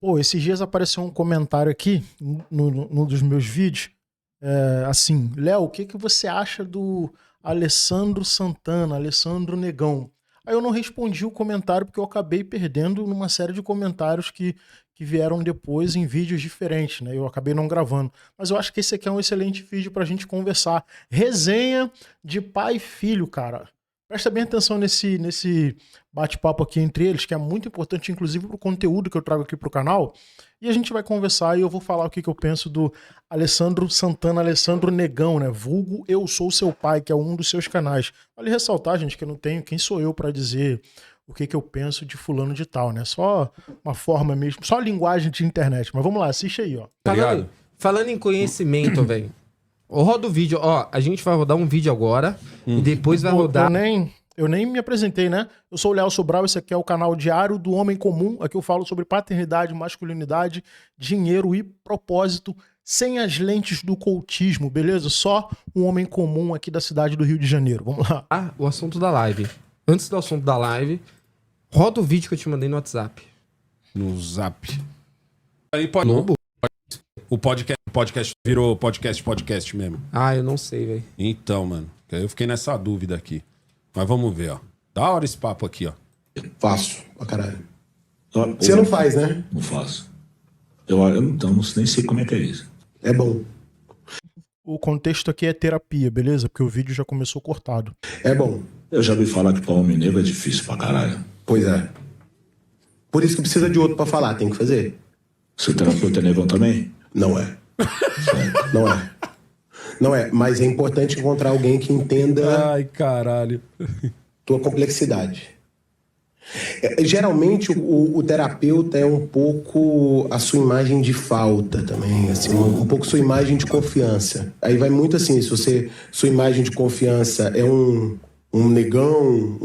Pô, esses dias apareceu um comentário aqui num dos meus vídeos, assim, Léo, o que que você acha do Alessandro Santana, Alessandro Negão? Aí eu não respondi o comentário porque eu acabei perdendo numa série de comentários que vieram depois em vídeos diferentes, né? Eu acabei não gravando. Mas eu acho que esse aqui é um excelente vídeo pra gente conversar. Resenha de pai e filho, cara. Presta bem atenção nesse bate-papo aqui entre eles, que é muito importante, inclusive, para o conteúdo que eu trago aqui para o canal. E a gente vai conversar e eu vou falar o que eu penso do Alessandro Santana, Alessandro Negão, né? Vulgo Eu Sou Seu Pai, que é um dos seus canais. Vale ressaltar, gente, que eu não tenho quem sou eu para dizer o que eu penso de fulano de tal, né? Só uma forma mesmo, só linguagem de internet. Mas vamos lá, assiste aí, ó. Falando em conhecimento, velho. Roda o vídeo, ó. A gente vai rodar um vídeo agora e depois vai rodar. Eu nem me apresentei, né? Eu sou o Léo Sobral, esse aqui é o canal Diário do Homem Comum. Aqui eu falo sobre paternidade, masculinidade, dinheiro e propósito, sem as lentes do cultismo, beleza? Só um homem comum aqui da cidade do Rio de Janeiro. Vamos lá. O assunto da live. Antes do assunto da live, roda o vídeo que eu te mandei no WhatsApp. No Zap. Aí pode. Globo? O podcast virou podcast mesmo. Ah, eu não sei, velho. Então, mano, eu fiquei nessa dúvida aqui. Mas vamos ver, ó. Da hora esse papo aqui, ó. Faço, pra caralho. Você não faz, né? Não faço. Eu então nem sei como é que é isso. É bom. O contexto aqui é terapia, beleza? Porque o vídeo já começou cortado. É bom. Eu já ouvi falar que pra homem negro é difícil pra caralho. Pois é. Por isso que precisa de outro pra falar, tem que fazer. Seu terapeuta é negão também? Não é. Não é. Não é, mas é importante encontrar alguém que entenda Ai, caralho. tua complexidade. Geralmente o terapeuta é um pouco a sua imagem de falta também, assim, um pouco sua imagem de confiança. Aí vai muito assim, se sua imagem de confiança é um negão,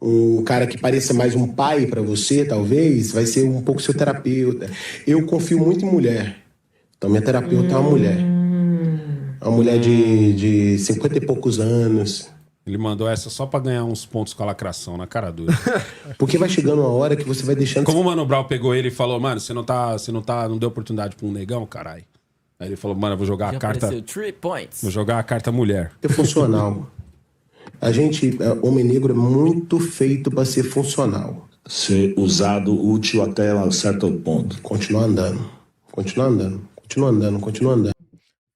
um cara que pareça mais um pai pra você, talvez, vai ser um pouco seu terapeuta. Eu confio muito em mulher. Então minha terapeuta é uma mulher. Uma mulher de 50 e poucos anos. Ele mandou essa só pra ganhar uns pontos com a lacração na cara dura. Porque vai chegando uma hora que você vai deixando... Como o Mano Brown pegou ele e falou, mano, você não deu oportunidade pra um negão, caralho. Aí ele falou, mano, eu vou jogar a carta... Vou jogar a carta mulher. É funcional. A gente, homem negro, é muito feito pra ser funcional. Ser usado, útil até um certo ponto. Continuar andando. Continua andando. Continua andando. Continua andando.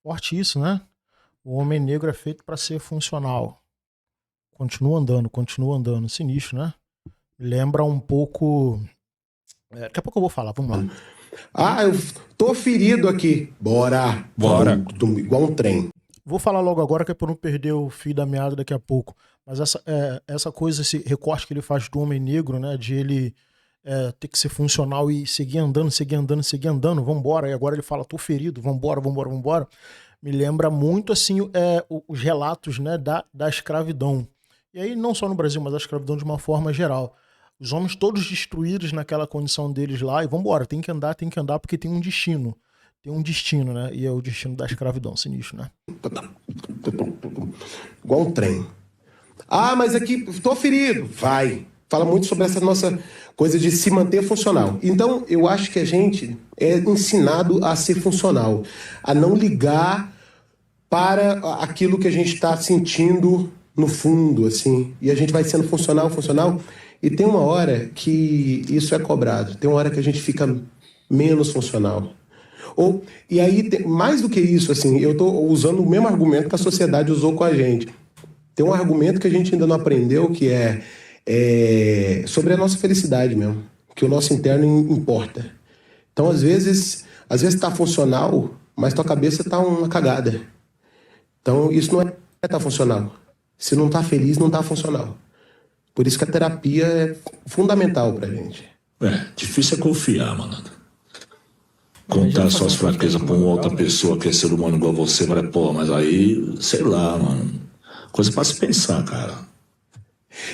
Forte isso, né? O homem negro é feito para ser funcional. Continua andando. Sinistro, né? Lembra um pouco... daqui a pouco eu vou falar, vamos lá. Ah, eu tô ferido aqui. Bora. Igual um trem. Vou falar logo agora que é pra não perder o fio da meada daqui a pouco. Mas essa coisa, esse recorte que ele faz do homem negro, né? De ele ter que ser funcional e seguir andando. Vambora. E agora ele fala, tô ferido, vambora. Me lembra muito, assim, os relatos, né, da escravidão. E aí, não só no Brasil, mas a escravidão de uma forma geral. Os homens todos destruídos naquela condição deles lá, e vambora, tem que andar porque tem um destino. Tem um destino, né? E é o destino da escravidão, sinistro, né? Igual um trem. Ah, mas aqui, tô ferido. Vai. Fala muito sobre essa nossa coisa de se manter funcional. Então, eu acho que a gente é ensinado a ser funcional, a não ligar para aquilo que a gente está sentindo no fundo, assim. E a gente vai sendo funcional, e tem uma hora que isso é cobrado. Tem uma hora que a gente fica menos funcional. E aí, mais do que isso, assim, eu estou usando o mesmo argumento que a sociedade usou com a gente. Tem um argumento que a gente ainda não aprendeu, que é sobre a nossa felicidade mesmo, que o nosso interno importa. Então, às vezes tá funcional, mas tua cabeça tá uma cagada. Então, isso não tá funcional. Se não tá feliz, não tá funcional. Por isso que a terapia é fundamental pra gente. Difícil é confiar, mano. Contar suas fraquezas pra uma outra pessoa que é ser humano igual você, mas aí, sei lá, mano. Coisa pra se pensar, cara.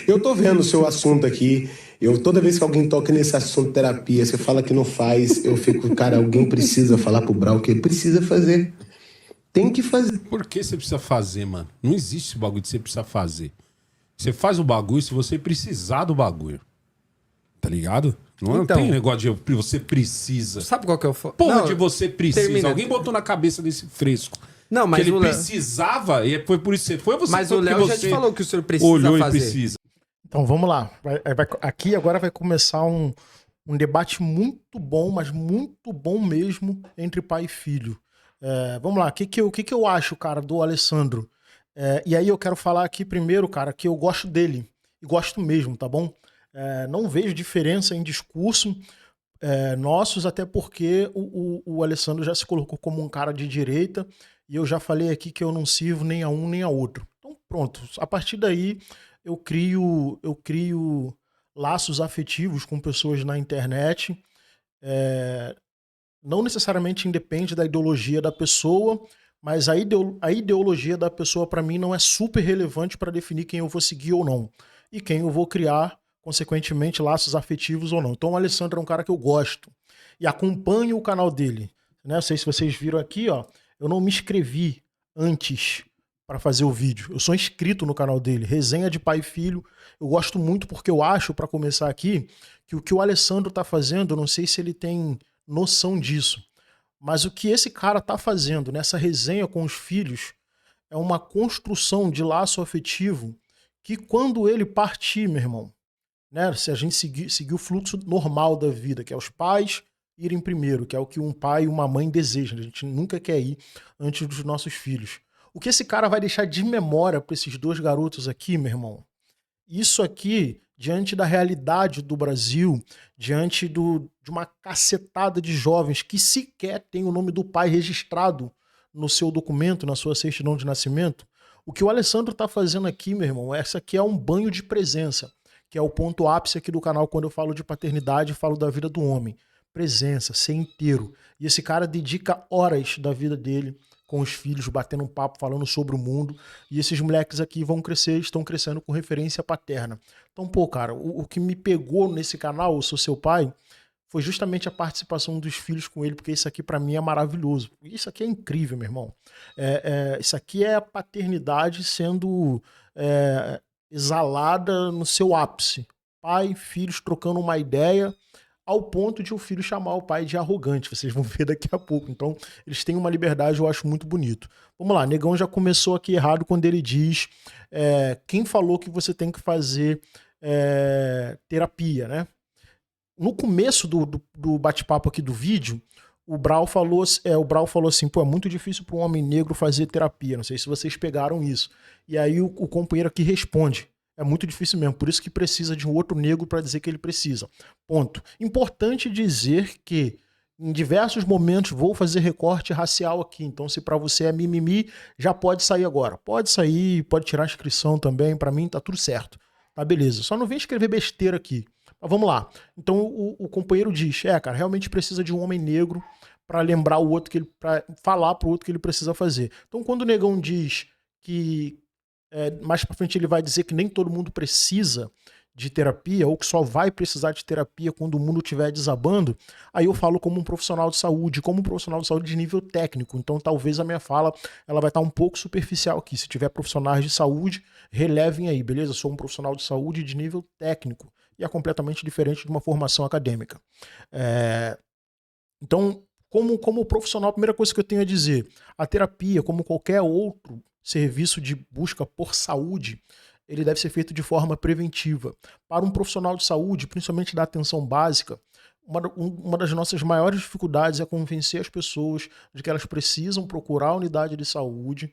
Eu tô vendo o seu assunto aqui. Toda vez que alguém toca nesse assunto terapia, você fala que não faz, eu fico, cara, alguém precisa falar pro Brau que ele precisa fazer. Tem que fazer. Por que você precisa fazer, mano? Não existe esse bagulho de você precisa fazer. Você faz o bagulho se você precisar do bagulho. Tá ligado? Não Então, tem negócio de você precisa. Sabe qual que é o... Porra de você precisa. termina. Alguém botou na cabeça desse fresco. Não, mas que ele o Léo... precisava e foi por isso que você foi. Você Mas foi o Léo já te falou que o senhor precisa olhou fazer. e precisa. Então vamos lá. Aqui agora vai começar um debate muito bom, mas muito bom mesmo, entre pai e filho. Vamos lá, o que eu acho, cara, do Alessandro? E aí eu quero falar aqui primeiro, cara, que eu gosto dele. E gosto mesmo, tá bom? Não vejo diferença em discurso nossos, até porque o Alessandro já se colocou como um cara de direita, e eu já falei aqui que eu não sirvo nem a um nem a outro. Então pronto, a partir daí eu crio laços afetivos com pessoas na internet. Não necessariamente independe da ideologia da pessoa, mas a ideologia da pessoa para mim não é super relevante para definir quem eu vou seguir ou não, e quem eu vou criar, consequentemente, laços afetivos ou não. Então o Alessandro é um cara que eu gosto e acompanho o canal dele. Não sei se vocês viram aqui, ó, eu não me inscrevi antes para fazer o vídeo. Eu sou inscrito no canal dele, Resenha de Pai e Filho. Eu gosto muito porque eu acho, para começar aqui, que o que o Alessandro tá fazendo, eu não sei se ele tem noção disso, mas o que esse cara tá fazendo nessa resenha com os filhos é uma construção de laço afetivo que quando ele partir, meu irmão, né, se a gente seguir o fluxo normal da vida, que é os pais irem primeiro, que é o que um pai e uma mãe desejam, a gente nunca quer ir antes dos nossos filhos. O que esse cara vai deixar de memória para esses dois garotos aqui, meu irmão, isso aqui, diante da realidade do Brasil, diante de uma cacetada de jovens que sequer tem o nome do pai registrado no seu documento, na sua certidão de nascimento, o que o Alessandro está fazendo aqui, meu irmão, essa aqui é um banho de presença, que é o ponto ápice aqui do canal quando eu falo de paternidade e falo da vida do homem. Presença, ser inteiro. E esse cara dedica horas da vida dele com os filhos, batendo um papo, falando sobre o mundo. E esses moleques aqui vão crescer, estão crescendo com referência paterna. Então, pô, cara, o que me pegou nesse canal, Eu Sou Seu Pai, foi justamente a participação dos filhos com ele, porque isso aqui pra mim é maravilhoso. Isso aqui é incrível, meu irmão. Isso aqui é a paternidade sendo exalada no seu ápice. Pai, filhos trocando uma ideia, ao ponto de o filho chamar o pai de arrogante. Vocês vão ver daqui a pouco. Então, eles têm uma liberdade, eu acho muito bonito. Vamos lá, Negão já começou aqui errado quando ele diz quem falou que você tem que fazer terapia, né? No começo do bate-papo aqui do vídeo, o Brau falou assim, pô, é muito difícil para um homem negro fazer terapia. Não sei se vocês pegaram isso. E aí o companheiro aqui responde, é muito difícil mesmo, por isso que precisa de um outro negro para dizer que ele precisa. Ponto. Importante dizer que em diversos momentos vou fazer recorte racial aqui, então se para você é mimimi, já pode sair agora. Pode sair, pode tirar a inscrição também, para mim tá tudo certo. Tá, beleza. Só não vem escrever besteira aqui. Mas vamos lá. Então o companheiro diz, cara, realmente precisa de um homem negro para lembrar o outro, para falar pro outro que ele precisa fazer. Então quando o Negão diz que mais pra frente ele vai dizer que nem todo mundo precisa de terapia, ou que só vai precisar de terapia quando o mundo estiver desabando, aí eu falo como um profissional de saúde, de nível técnico. Então talvez a minha fala ela vai estar um pouco superficial aqui. Se tiver profissionais de saúde, relevem aí, beleza? Eu sou um profissional de saúde de nível técnico e é completamente diferente de uma formação acadêmica. Então, como profissional, a primeira coisa que eu tenho a dizer, a terapia, como qualquer outro serviço de busca por saúde, ele deve ser feito de forma preventiva. Para um profissional de saúde, principalmente da atenção básica, uma das nossas maiores dificuldades é convencer as pessoas de que elas precisam procurar a unidade de saúde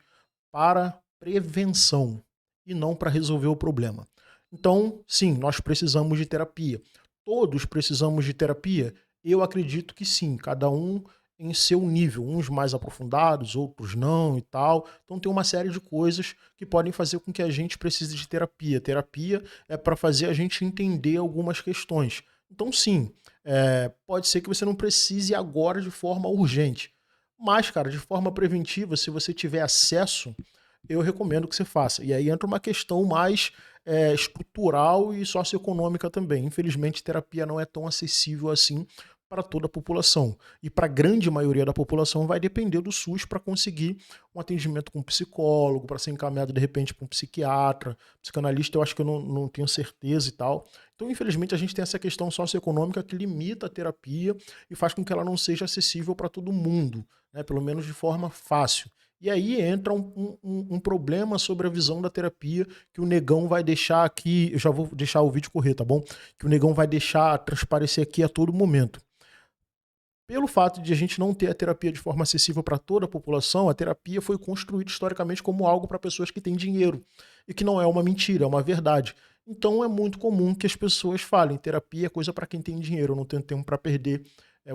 para prevenção e não para resolver o problema. Então, sim, nós precisamos de terapia. Todos precisamos de terapia? Eu acredito que sim, cada um em seu nível, uns mais aprofundados, outros não e tal. Então tem uma série de coisas que podem fazer com que a gente precise de terapia. Terapia é para fazer a gente entender algumas questões. Então sim, pode ser que você não precise agora de forma urgente. Mas, cara, de forma preventiva, se você tiver acesso, eu recomendo que você faça. E aí entra uma questão mais estrutural e socioeconômica também. Infelizmente, terapia não é tão acessível assim para toda a população. E para a grande maioria da população vai depender do SUS para conseguir um atendimento com um psicólogo, para ser encaminhado de repente para um psiquiatra, psicanalista, eu acho que eu não tenho certeza e tal. Então, infelizmente, a gente tem essa questão socioeconômica que limita a terapia e faz com que ela não seja acessível para todo mundo, né? Pelo menos de forma fácil. E aí entra um problema sobre a visão da terapia que o Negão vai deixar aqui, eu já vou deixar o vídeo correr, tá bom? Que o Negão vai deixar transparecer aqui a todo momento. Pelo fato de a gente não ter a terapia de forma acessível para toda a população, a terapia foi construída historicamente como algo para pessoas que têm dinheiro. E que não é uma mentira, é uma verdade. Então é muito comum que as pessoas falem, terapia é coisa para quem tem dinheiro, eu não tenho tempo para perder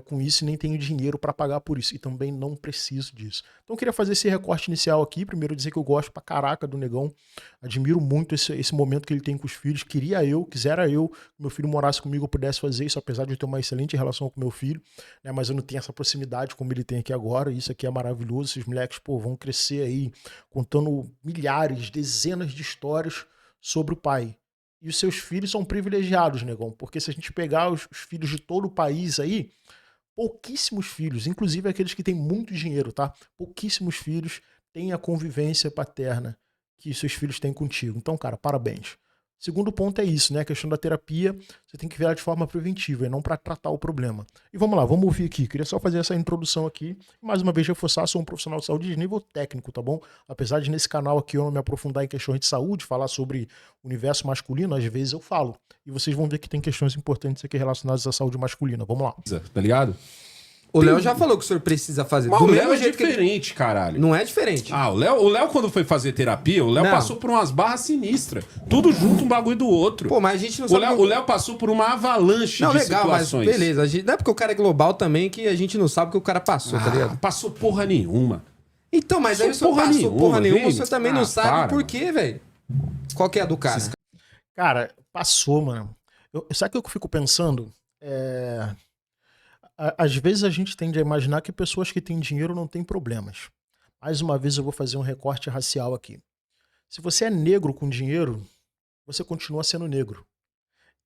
com isso e nem tenho dinheiro para pagar por isso. E também não preciso disso. Então eu queria fazer esse recorte inicial aqui. Primeiro dizer que eu gosto pra caraca do Negão. Admiro muito esse momento que ele tem com os filhos. Quisera eu que meu filho morasse comigo, eu pudesse fazer isso, apesar de eu ter uma excelente relação com meu filho, né? Mas eu não tenho essa proximidade como ele tem aqui agora. Isso aqui é maravilhoso. Esses moleques, pô, vão crescer aí contando milhares, dezenas de histórias sobre o pai. E os seus filhos são privilegiados, Negão, porque se a gente pegar os filhos de todo o país aí, pouquíssimos filhos, inclusive aqueles que têm muito dinheiro, tá? Pouquíssimos filhos têm a convivência paterna que seus filhos têm contigo. Então, cara, parabéns. Segundo ponto é isso, né? A questão da terapia, você tem que ver ela de forma preventiva e não para tratar o problema. E vamos lá, vamos ouvir aqui. Queria só fazer essa introdução aqui. Mais uma vez, reforçar, sou um profissional de saúde de nível técnico, tá bom? Apesar de nesse canal aqui eu não me aprofundar em questões de saúde, falar sobre o universo masculino, às vezes eu falo. E vocês vão ver que tem questões importantes aqui relacionadas à saúde masculina. Vamos lá. Tá ligado? O Léo já falou que o senhor precisa fazer. Mas do o Léo mesmo é jeito diferente, caralho. Não é diferente. Ah, o Léo quando foi fazer terapia, o Léo passou por umas barras sinistras. Tudo junto, um bagulho do outro. Pô, mas a gente não sabe... O Léo passou por uma avalanche de situações. Mas beleza. Não é porque o cara é global também que a gente não sabe o que o cara passou, tá ligado? Passou porra nenhuma. Então, mas aí o senhor passou porra nenhuma, o senhor também não sabe por quê, velho. Qual que é a do cara? Cara, passou, mano. Sabe o que eu fico pensando? Às vezes a gente tende a imaginar que pessoas que têm dinheiro não têm problemas. Mais uma vez eu vou fazer um recorte racial aqui. Se você é negro com dinheiro, você continua sendo negro.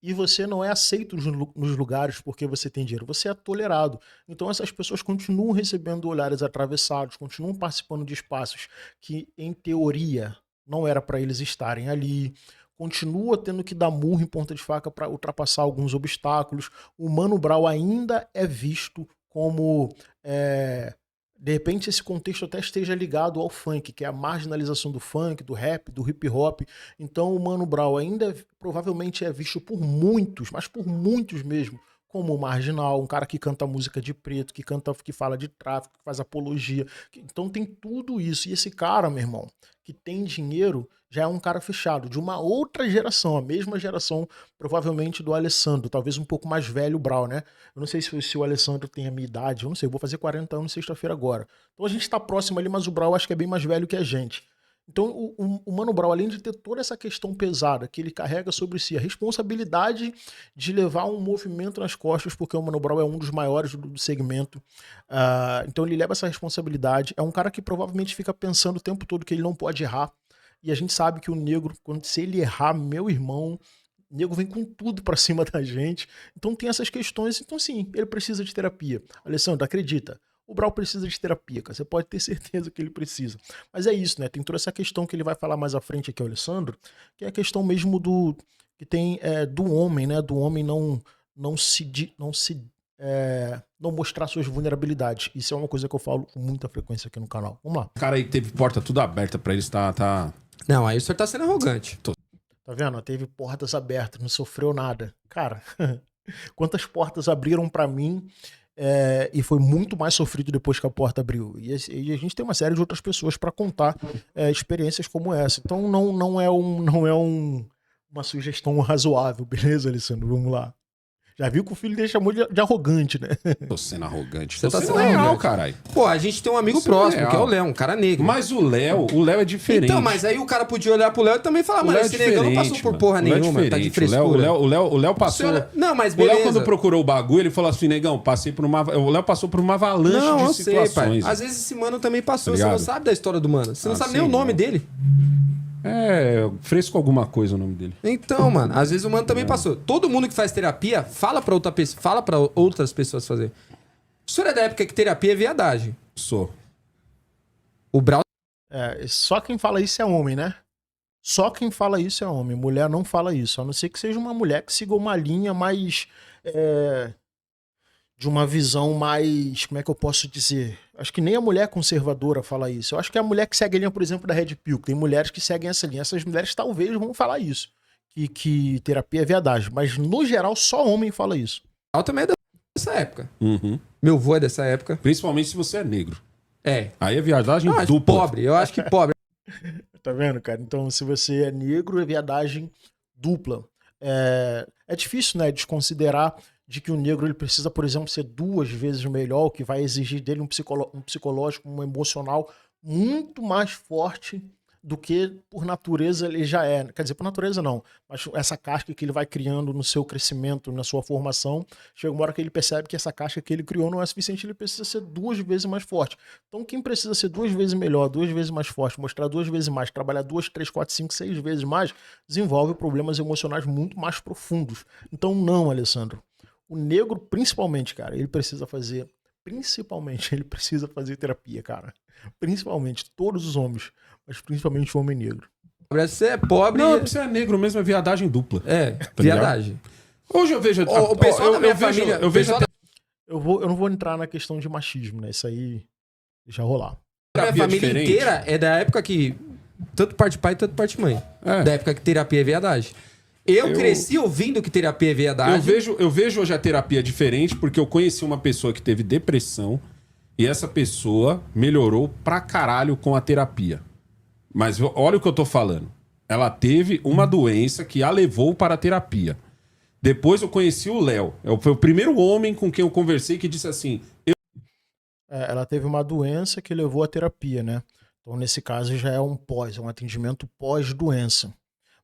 E você não é aceito nos lugares porque você tem dinheiro. Você é tolerado. Então essas pessoas continuam recebendo olhares atravessados, continuam participando de espaços que, em teoria, não era para eles estarem ali. Continua tendo que dar murro em ponta de faca para ultrapassar alguns obstáculos. O Mano Brown ainda é visto como... de repente esse contexto até esteja ligado ao funk, que é a marginalização do funk, do rap, do hip hop. Então o Mano Brown ainda provavelmente é visto por muitos, mas por muitos mesmo, como marginal, um cara que canta música de preto, que fala de tráfico, que faz apologia. Então tem tudo isso. E esse cara, meu irmão, que tem dinheiro, já é um cara fechado, de uma outra geração, a mesma geração, provavelmente do Alessandro, talvez um pouco mais velho o Brown, né? Eu não sei se o Alessandro tem a minha idade, eu não sei, eu vou fazer 40 anos sexta-feira agora. Então a gente tá próximo ali, mas o Brown acho que é bem mais velho que a gente. Então o Mano Brown, além de ter toda essa questão pesada que ele carrega sobre si, a responsabilidade de levar um movimento nas costas, porque o Mano Brown é um dos maiores do segmento, então ele leva essa responsabilidade, é um cara que provavelmente fica pensando o tempo todo que ele não pode errar, e a gente sabe que o negro, se ele errar, meu irmão, o nego vem com tudo pra cima da gente, então tem essas questões, então sim, ele precisa de terapia. Alessandro, acredita, o Brown precisa de terapia, cara. Você pode ter certeza que ele precisa. Mas é isso, né? Tem toda essa questão que ele vai falar mais à frente aqui, o Alessandro, que é a questão mesmo do homem, né? Do homem não mostrar suas vulnerabilidades. Isso é uma coisa que eu falo com muita frequência aqui no canal. Vamos lá. O cara aí teve porta tudo aberta pra eles, tá... Não, aí o senhor tá sendo arrogante. Tá vendo? Teve portas abertas, não sofreu nada. Cara, quantas portas abriram pra mim... e foi muito mais sofrido depois que a porta abriu. E a gente tem uma série de outras pessoas para contar experiências como essa. Então não é uma sugestão razoável, beleza, Alessandro? Vamos lá. Já viu que o filho dele chamou de arrogante, né? Tô sendo arrogante. Você tá sendo real, caralho. Pô, a gente tem um amigo próximo, que é o Léo, um cara negro. Mas o Léo é diferente. Então, mas aí o cara podia olhar pro Léo e também falar, mano, esse negão não passou por porra nenhuma, tá de frescura. O Léo passou... Não, mas beleza. O Léo, quando procurou o bagulho, ele falou assim, negão, passei por uma... O Léo passou por uma avalanche de situações. Sei, pai. Às vezes esse mano também passou, você não sabe da história do mano. Você não sabe nem o nome dele. Fresco alguma coisa o nome dele. Então, mano, às vezes o mano também passou. Todo mundo que faz terapia, fala pra outras pessoas fazer. O senhor é da época que terapia é viadagem. Sou. O Brown... Só quem fala isso é homem, né? Só quem fala isso é homem. Mulher não fala isso. A não ser que seja uma mulher que siga uma linha mais... de uma visão mais... Como é que eu posso dizer? Acho que nem a mulher conservadora fala isso. Eu acho que a mulher que segue a linha, por exemplo, da Red Pill. Tem mulheres que seguem essa linha. Essas mulheres talvez vão falar isso. Que terapia é viadagem. Mas, no geral, só homem fala isso. Eu também é dessa época. Uhum. Meu avô é dessa época. Principalmente se você é negro. É. Aí é viadagem Eu acho dupla. pobre. Eu acho que pobre. Tá vendo, cara? Então, se você é negro, é viadagem dupla. É difícil, né, desconsiderar de que o negro ele precisa, por exemplo, ser 2 vezes melhor, o que vai exigir dele um psicológico, um emocional muito mais forte do que por natureza ele já é. Quer dizer, por natureza não, mas essa casca que ele vai criando no seu crescimento, na sua formação, chega uma hora que ele percebe que essa casca que ele criou não é suficiente, ele precisa ser 2 vezes mais forte. Então quem precisa ser 2 vezes melhor, 2 vezes mais forte, mostrar 2 vezes mais, trabalhar 2, 3, 4, 5, 6 vezes mais, desenvolve problemas emocionais muito mais profundos. Então não, Alessandro. O negro, principalmente, cara, ele precisa fazer terapia, cara. Principalmente, todos os homens, mas principalmente o homem negro. Você é pobre. Não, você é negro mesmo, é viadagem dupla. É, Tá viadagem. ligado? Hoje eu vejo... O pessoal da minha família... Eu vejo Eu não vou entrar na questão de machismo, né? Isso aí deixa rolar. A minha terapia família diferente. inteira é da época que... Tanto parte pai, tanto parte mãe. É. Da época que terapia é viadagem. Eu cresci ouvindo que terapia é viadagem. Eu vejo hoje a terapia diferente porque eu conheci uma pessoa que teve depressão e essa pessoa melhorou pra caralho com a terapia. Mas olha o que eu tô falando. Ela teve uma doença que a levou para a terapia. Depois eu conheci o Léo. Foi o primeiro homem com quem eu conversei que disse assim... Ela teve uma doença que levou à terapia, né? Então, nesse caso, já é um atendimento pós-doença.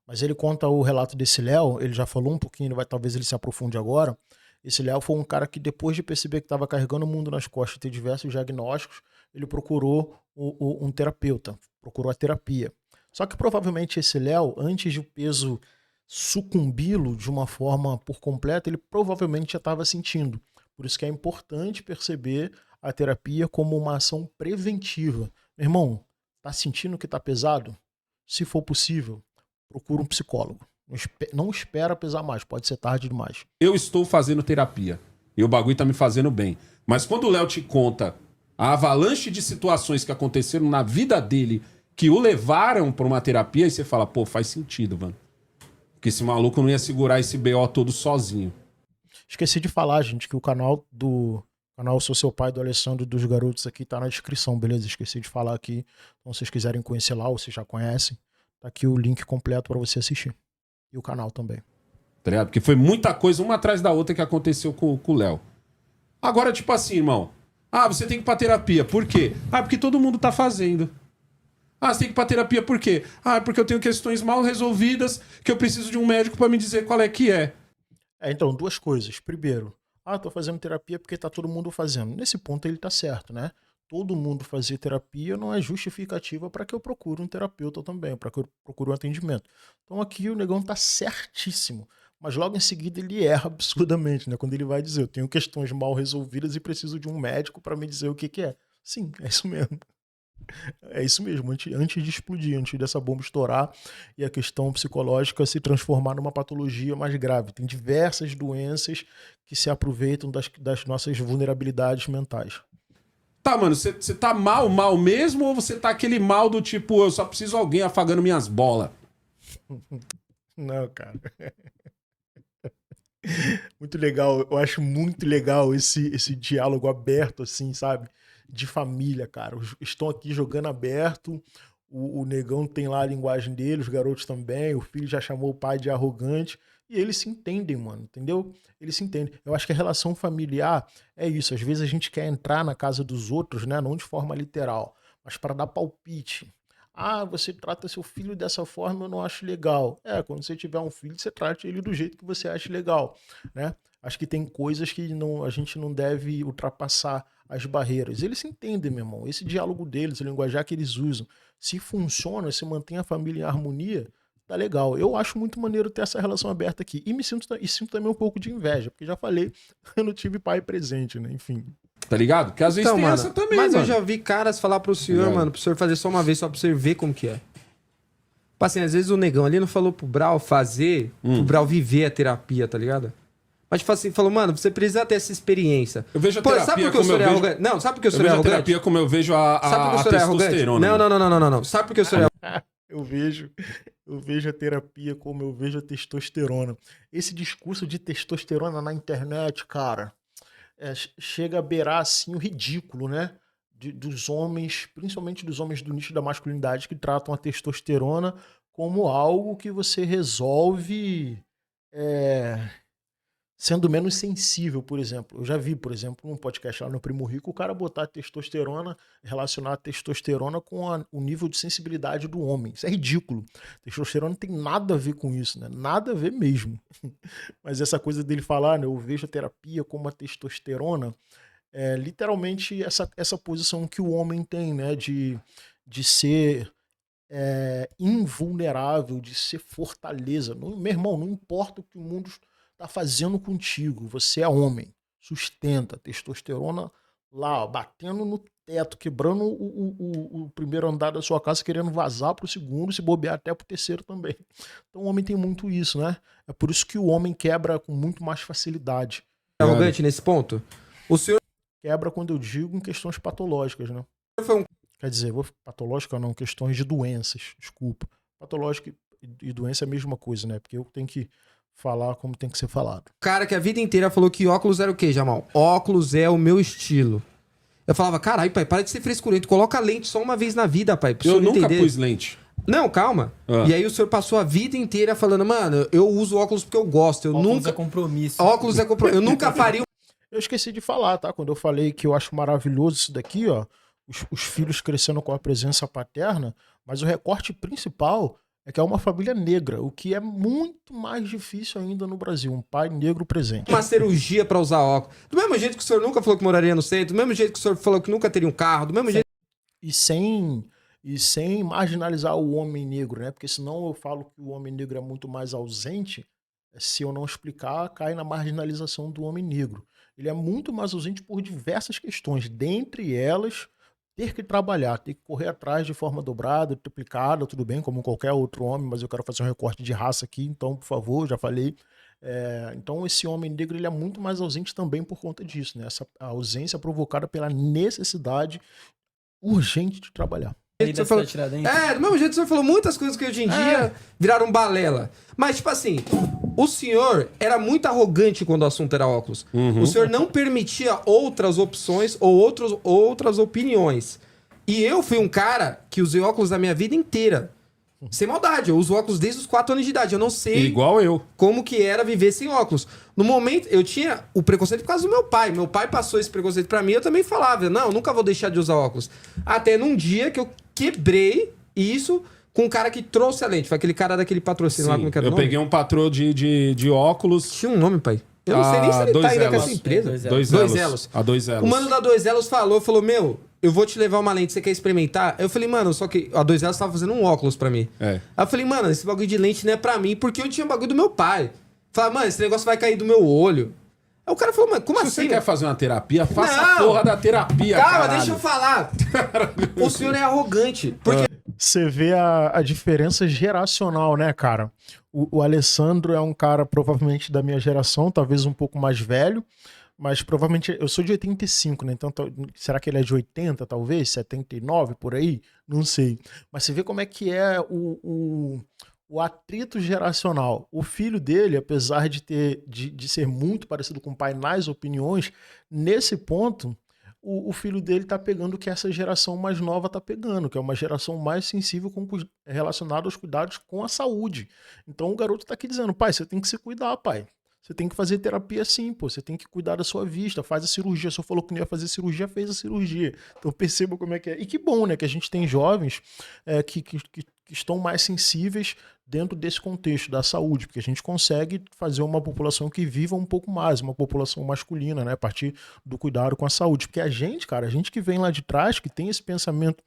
Mas ele conta o relato desse Léo, ele já falou um pouquinho, talvez ele se aprofunde agora. Esse Léo foi um cara que, depois de perceber que estava carregando o mundo nas costas e ter diversos diagnósticos, ele procurou um terapeuta, procurou a terapia. Só que provavelmente esse Léo, antes de o peso sucumbi-lo de uma forma por completo, ele provavelmente já estava sentindo. Por isso que é importante perceber a terapia como uma ação preventiva. Meu irmão, tá sentindo que tá pesado? Se for possível, procura um psicólogo. Não espera pesar mais, pode ser tarde demais. Eu estou fazendo terapia e o bagulho tá me fazendo bem. Mas quando o Léo te conta a avalanche de situações que aconteceram na vida dele que o levaram para uma terapia, aí você fala, pô, faz sentido, mano. Porque esse maluco não ia segurar esse BO todo sozinho. Esqueci de falar, gente, que o canal Sou Seu Pai, do Alessandro, dos garotos aqui, tá na descrição, beleza? Esqueci de falar aqui. Então, se vocês quiserem conhecer lá, ou vocês já conhecem, tá aqui o link completo para você assistir. E o canal também. Tá ligado? Porque foi muita coisa, uma atrás da outra, que aconteceu com o Léo. Agora, tipo assim, irmão. Ah, você tem que ir pra terapia. Por quê? Ah, porque todo mundo tá fazendo. Ah, você tem que ir pra terapia por quê? Ah, porque eu tenho questões mal resolvidas que eu preciso de um médico pra me dizer qual é que é. Então, 2 coisas. Primeiro, tô fazendo terapia porque tá todo mundo fazendo. Nesse ponto ele tá certo, né? Todo mundo fazer terapia não é justificativa para que eu procure um terapeuta também, para que eu procure um atendimento. Então aqui o negão tá certíssimo. Mas logo em seguida ele erra absurdamente, né? Quando ele vai dizer, eu tenho questões mal resolvidas e preciso de um médico para me dizer o que é. Sim, é isso mesmo. É isso mesmo, antes de explodir, antes dessa bomba estourar e a questão psicológica se transformar numa patologia mais grave. Tem diversas doenças que se aproveitam das nossas vulnerabilidades mentais. Tá, mano, você tá mal mesmo ou você tá aquele mal do tipo, eu só preciso de alguém afagando minhas bolas? Não, cara. Muito legal, eu acho muito legal esse diálogo aberto, assim, sabe? De família, cara. Estão aqui jogando aberto, o negão tem lá a linguagem dele, os garotos também, o filho já chamou o pai de arrogante, e eles se entendem, mano, entendeu? Eles se entendem. Eu acho que a relação familiar é isso, às vezes a gente quer entrar na casa dos outros, né, não de forma literal, mas para dar palpite. Ah, você trata seu filho dessa forma, eu não acho legal. Quando você tiver um filho, você trate ele do jeito que você acha legal, né? Acho que tem coisas que a gente não deve ultrapassar as barreiras. Eles se entendem, meu irmão. Esse diálogo deles, o linguajar que eles usam, se funciona, se mantém a família em harmonia, tá legal. Eu acho muito maneiro ter essa relação aberta aqui. E sinto também um pouco de inveja, porque já falei, eu não tive pai presente, né? Enfim. Tá ligado? Porque às vezes tem mano, essa também, mas mano. eu já vi caras falar pro senhor, mano, pro senhor fazer só uma vez, só pra você ver como que é. Tipo assim, às vezes o negão ali não falou pro Brau fazer, pro Brau viver a terapia, tá ligado? Mas, tipo assim, falou, mano, você precisa ter essa experiência. Eu vejo a Pô, terapia sabe por que o como senhor eu é vejo... arrogante? Não, sabe por que o Eu senhor é vejo a arrogante? terapia como eu vejo Sabe por que o a senhor é arrogante? testosterona. Não. Sabe por que o senhor é Eu vejo a terapia como eu vejo a testosterona. Esse discurso de testosterona na internet, cara, chega a beirar assim o ridículo, né? Dos homens, principalmente dos homens do nicho da masculinidade, que tratam a testosterona como algo que você resolve sendo menos sensível, por exemplo. Eu já vi, por exemplo, num podcast lá no Primo Rico, o cara botar testosterona, relacionar a testosterona com o nível de sensibilidade do homem. Isso é ridículo. Testosterona não tem nada a ver com isso, né? Nada a ver mesmo. Mas essa coisa dele falar, né, eu vejo a terapia como a testosterona, literalmente essa posição que o homem tem, né, de ser invulnerável, de ser fortaleza. Não, meu irmão, não importa o que o mundo tá fazendo contigo, você é homem, sustenta, testosterona lá, ó, batendo no teto, quebrando o primeiro andar da sua casa, querendo vazar pro segundo, se bobear até pro terceiro também. Então o homem tem muito isso, né? É por isso que o homem quebra com muito mais facilidade. arrogante nesse ponto? O senhor Quebra quando eu digo em questões patológicas, né? foi um Quer dizer, patológica não, questões de doenças, desculpa. Patológica e doença é a mesma coisa, né? Porque eu tenho que falar como tem que ser falado. cara que a vida inteira falou que óculos era o quê, Jamal? Óculos é o meu estilo. Eu falava, caralho, pai, para de ser frescurento, coloca lente só uma vez na vida, pai, pro Eu senhor nunca entender. pus lente. Não, calma. Ah. E aí o senhor passou a vida inteira falando, mano, eu uso óculos porque eu gosto. Eu Óculos nunca. é compromisso. Óculos é compromisso. Eu nunca faria um. Eu esqueci de falar, tá? Quando eu falei que eu acho maravilhoso isso daqui, ó, os filhos crescendo com a presença paterna, mas o recorte principal é que é uma família negra, o que é muito mais difícil ainda no Brasil, um pai negro presente. Uma cirurgia pra usar óculos. Do mesmo jeito que o senhor nunca falou que moraria no centro, do mesmo jeito que o senhor falou que nunca teria um carro, do mesmo jeito. E sem marginalizar o homem negro, né? Porque senão eu falo que o homem negro é muito mais ausente, se eu não explicar, cai na marginalização do homem negro. Ele é muito mais ausente por diversas questões, dentre elas, ter que trabalhar, ter que correr atrás de forma dobrada, triplicada, tudo bem, como qualquer outro homem, mas eu quero fazer um recorte de raça aqui, então, por favor, já falei. Então, esse homem negro ele é muito mais ausente também por conta disso, né? Essa ausência provocada pela necessidade urgente de trabalhar. Aí O senhor da falou- cidade Tiradentes. do mesmo jeito que o senhor falou muitas coisas que hoje em dia viraram balela. Mas, tipo assim, o senhor era muito arrogante quando o assunto era óculos. O senhor não permitia outras opções ou outras opiniões. E eu fui um cara que usei óculos a minha vida inteira. Sem maldade, eu uso óculos desde os 4 anos de idade. Eu não sei Igual eu. como que era viver sem óculos. No momento, eu tinha o preconceito por causa do meu pai. Meu pai passou esse preconceito pra mim, eu também falava, não, nunca vou deixar de usar óculos. Até num dia que eu quebrei isso com um cara que trouxe a lente. Foi aquele cara daquele patrocínio lá, Sim, como que era o eu nome? peguei um patrão de óculos. Tinha um nome, pai. Eu não sei nem se ele Dois tá ainda com Elos. essa empresa. Dois Dois Elos. Elos. A Dois Elos. O mano da Dois Elos falou, meu, eu vou te levar uma lente, você quer experimentar? Eu falei, mano, só que a Dois Elos tava fazendo um óculos pra mim. É. Aí eu falei, mano, esse bagulho de lente não é pra mim, porque eu tinha um bagulho do meu pai. Falei, mano, esse negócio vai cair do meu olho. Aí o cara falou, mano, como Se assim? você quer fazer uma terapia, faça a Não. porra da terapia, Calma, caralho. deixa eu falar. O senhor é arrogante. Porque Você vê a diferença geracional, né, cara? O Alessandro é um cara provavelmente da minha geração, talvez um pouco mais velho, mas provavelmente eu sou de 85, né? Então será que ele é de 80, talvez? 79, por aí? Não sei. Mas você vê como é que é o atrito geracional. O filho dele, apesar de ser muito parecido com o pai nas opiniões, nesse ponto, o filho dele tá pegando o que essa geração mais nova tá pegando, que é uma geração mais sensível relacionada aos cuidados com a saúde. Então o garoto tá aqui dizendo, pai, você tem que se cuidar, pai. Você tem que fazer terapia sim, pô. Você tem que cuidar da sua vista, faz a cirurgia. Se eu falou que não ia fazer cirurgia, fez a cirurgia. Então perceba como é que é. E que bom, né, que a gente tem jovens que estão mais sensíveis dentro desse contexto da saúde, porque a gente consegue fazer uma população que viva um pouco mais, uma população masculina, né, a partir do cuidado com a saúde. Porque a gente, cara, a gente que vem lá de trás, que tem esse pensamento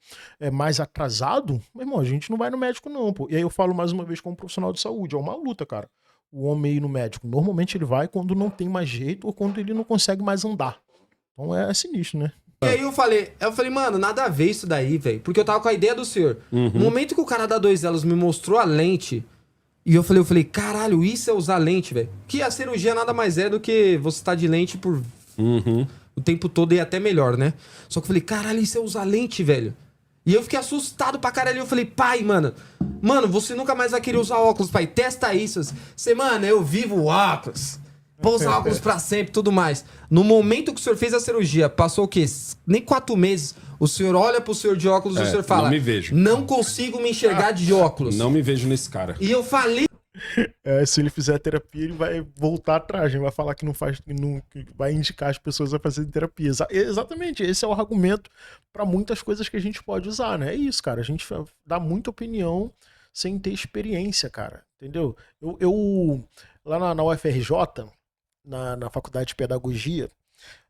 mais atrasado, meu irmão, a gente não vai no médico não, pô. E aí eu falo mais uma vez como profissional de saúde, é uma luta, cara. O homem ir no médico. Normalmente ele vai quando não tem mais jeito ou quando ele não consegue mais andar. Então é sinistro, né? E aí eu falei, mano, nada a ver isso daí, velho. Porque eu tava com a ideia do senhor. No momento que o cara da 2 Elos me mostrou a lente, e eu falei, caralho, isso é usar lente, velho. Que a cirurgia nada mais é do que você tá de lente por o tempo todo e até melhor, né? Só que eu falei, caralho, isso é usar lente, velho. E eu fiquei assustado pra caralho. Eu falei, pai, mano, você nunca mais vai querer usar óculos, pai. Testa isso. Você, mano, eu vivo óculos. Vou usar óculos pra sempre, tudo mais. No momento que o senhor fez a cirurgia, passou o quê? Nem 4 meses. O senhor olha pro senhor de óculos e o senhor fala... Não me vejo. Não consigo me enxergar de óculos. Não me vejo nesse cara. E eu falei... Se ele fizer terapia, ele vai voltar atrás, ele vai falar que não faz, que vai indicar as pessoas a fazerem terapia. Exatamente, esse é o argumento para muitas coisas que a gente pode usar, né? É isso, cara. A gente dá muita opinião sem ter experiência, cara. Entendeu? Eu lá na UFRJ, na Faculdade de Pedagogia,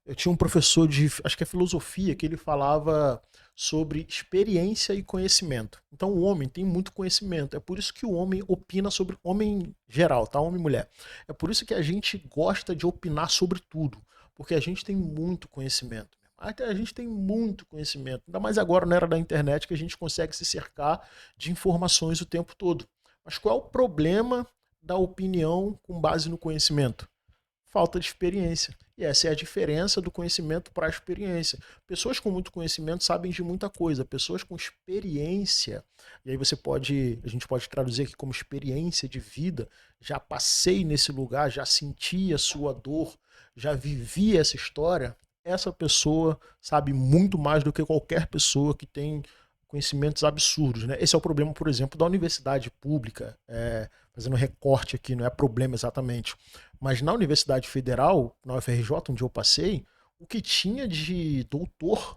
eu tinha um professor de, acho que é filosofia, que ele falava sobre experiência e conhecimento. Então o homem tem muito conhecimento. É por isso que o homem opina sobre... Homem geral, tá? Homem e mulher. É por isso que a gente gosta de opinar sobre tudo. Porque a gente tem muito conhecimento. Até a gente tem muito conhecimento. Ainda mais agora na era da internet que a gente consegue se cercar de informações o tempo todo. Mas qual é o problema da opinião com base no conhecimento? Falta de experiência. E essa é a diferença do conhecimento para a experiência. Pessoas com muito conhecimento sabem de muita coisa. Pessoas com experiência, e aí a gente pode traduzir aqui como experiência de vida, já passei nesse lugar, já senti a sua dor, já vivi essa história, essa pessoa sabe muito mais do que qualquer pessoa que tem conhecimentos absurdos, né? Esse é o problema, por exemplo, da universidade pública, fazendo recorte aqui, não é problema exatamente, mas na Universidade Federal, na UFRJ, onde eu passei, o que tinha de doutor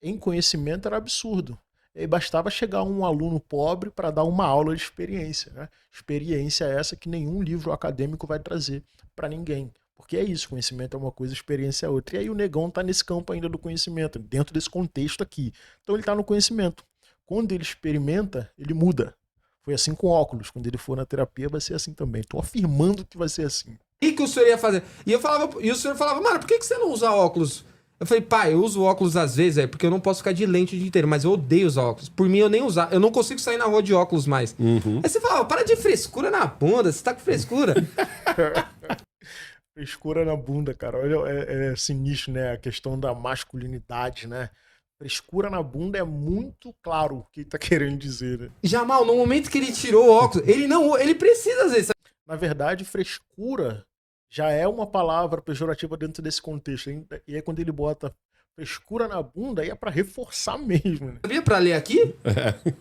em conhecimento era absurdo. E aí bastava chegar um aluno pobre para dar uma aula de experiência, né? Experiência essa que nenhum livro acadêmico vai trazer para ninguém. Porque é isso, conhecimento é uma coisa, experiência é outra. E aí o negão tá nesse campo ainda do conhecimento, dentro desse contexto aqui. Então ele tá no conhecimento. Quando ele experimenta, ele muda. Foi assim com óculos. Quando ele for na terapia, vai ser assim também. Tô afirmando que vai ser assim. O que o senhor ia fazer? E o senhor falava, mano, por que você não usa óculos? Eu falei, pai, eu uso óculos às vezes, porque eu não posso ficar de lente o dia inteiro, mas eu odeio usar óculos. Por mim, eu nem usar. Eu não consigo sair na rua de óculos mais. Aí você fala, para de frescura na bunda, você tá com frescura. Frescura na bunda, cara. Olha, é sinistro, né? A questão da masculinidade, né? Frescura na bunda é muito claro o que ele tá querendo dizer, né? Jamal, no momento que ele tirou o óculos, ele precisa às vezes. Na verdade, frescura já é uma palavra pejorativa dentro desse contexto. E aí quando ele bota frescura na bunda, aí é pra reforçar mesmo, né? Sabia pra ler aqui?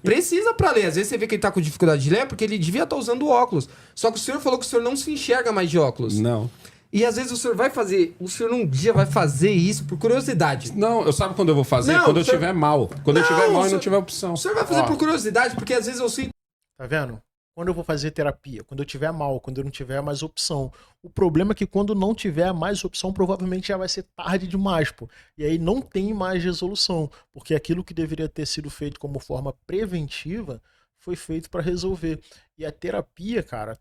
Precisa pra ler. Às vezes você vê que ele tá com dificuldade de ler, porque ele devia estar usando óculos. Só que o senhor falou que o senhor não se enxerga mais de óculos. Não. E às vezes o senhor um dia vai fazer isso por curiosidade. Não, eu sabe quando eu vou fazer? Não, quando eu o senhor- tiver mal. Quando eu tiver mal e não tiver opção. O senhor vai fazer Ó, por curiosidade, porque às vezes eu sinto... Tá vendo? Quando eu vou fazer terapia, quando eu tiver mal, quando eu não tiver mais opção. O problema é que quando não tiver mais opção, provavelmente já vai ser tarde demais, pô. E aí não tem mais resolução, porque aquilo que deveria ter sido feito como forma preventiva foi feito para resolver. E a terapia, cara,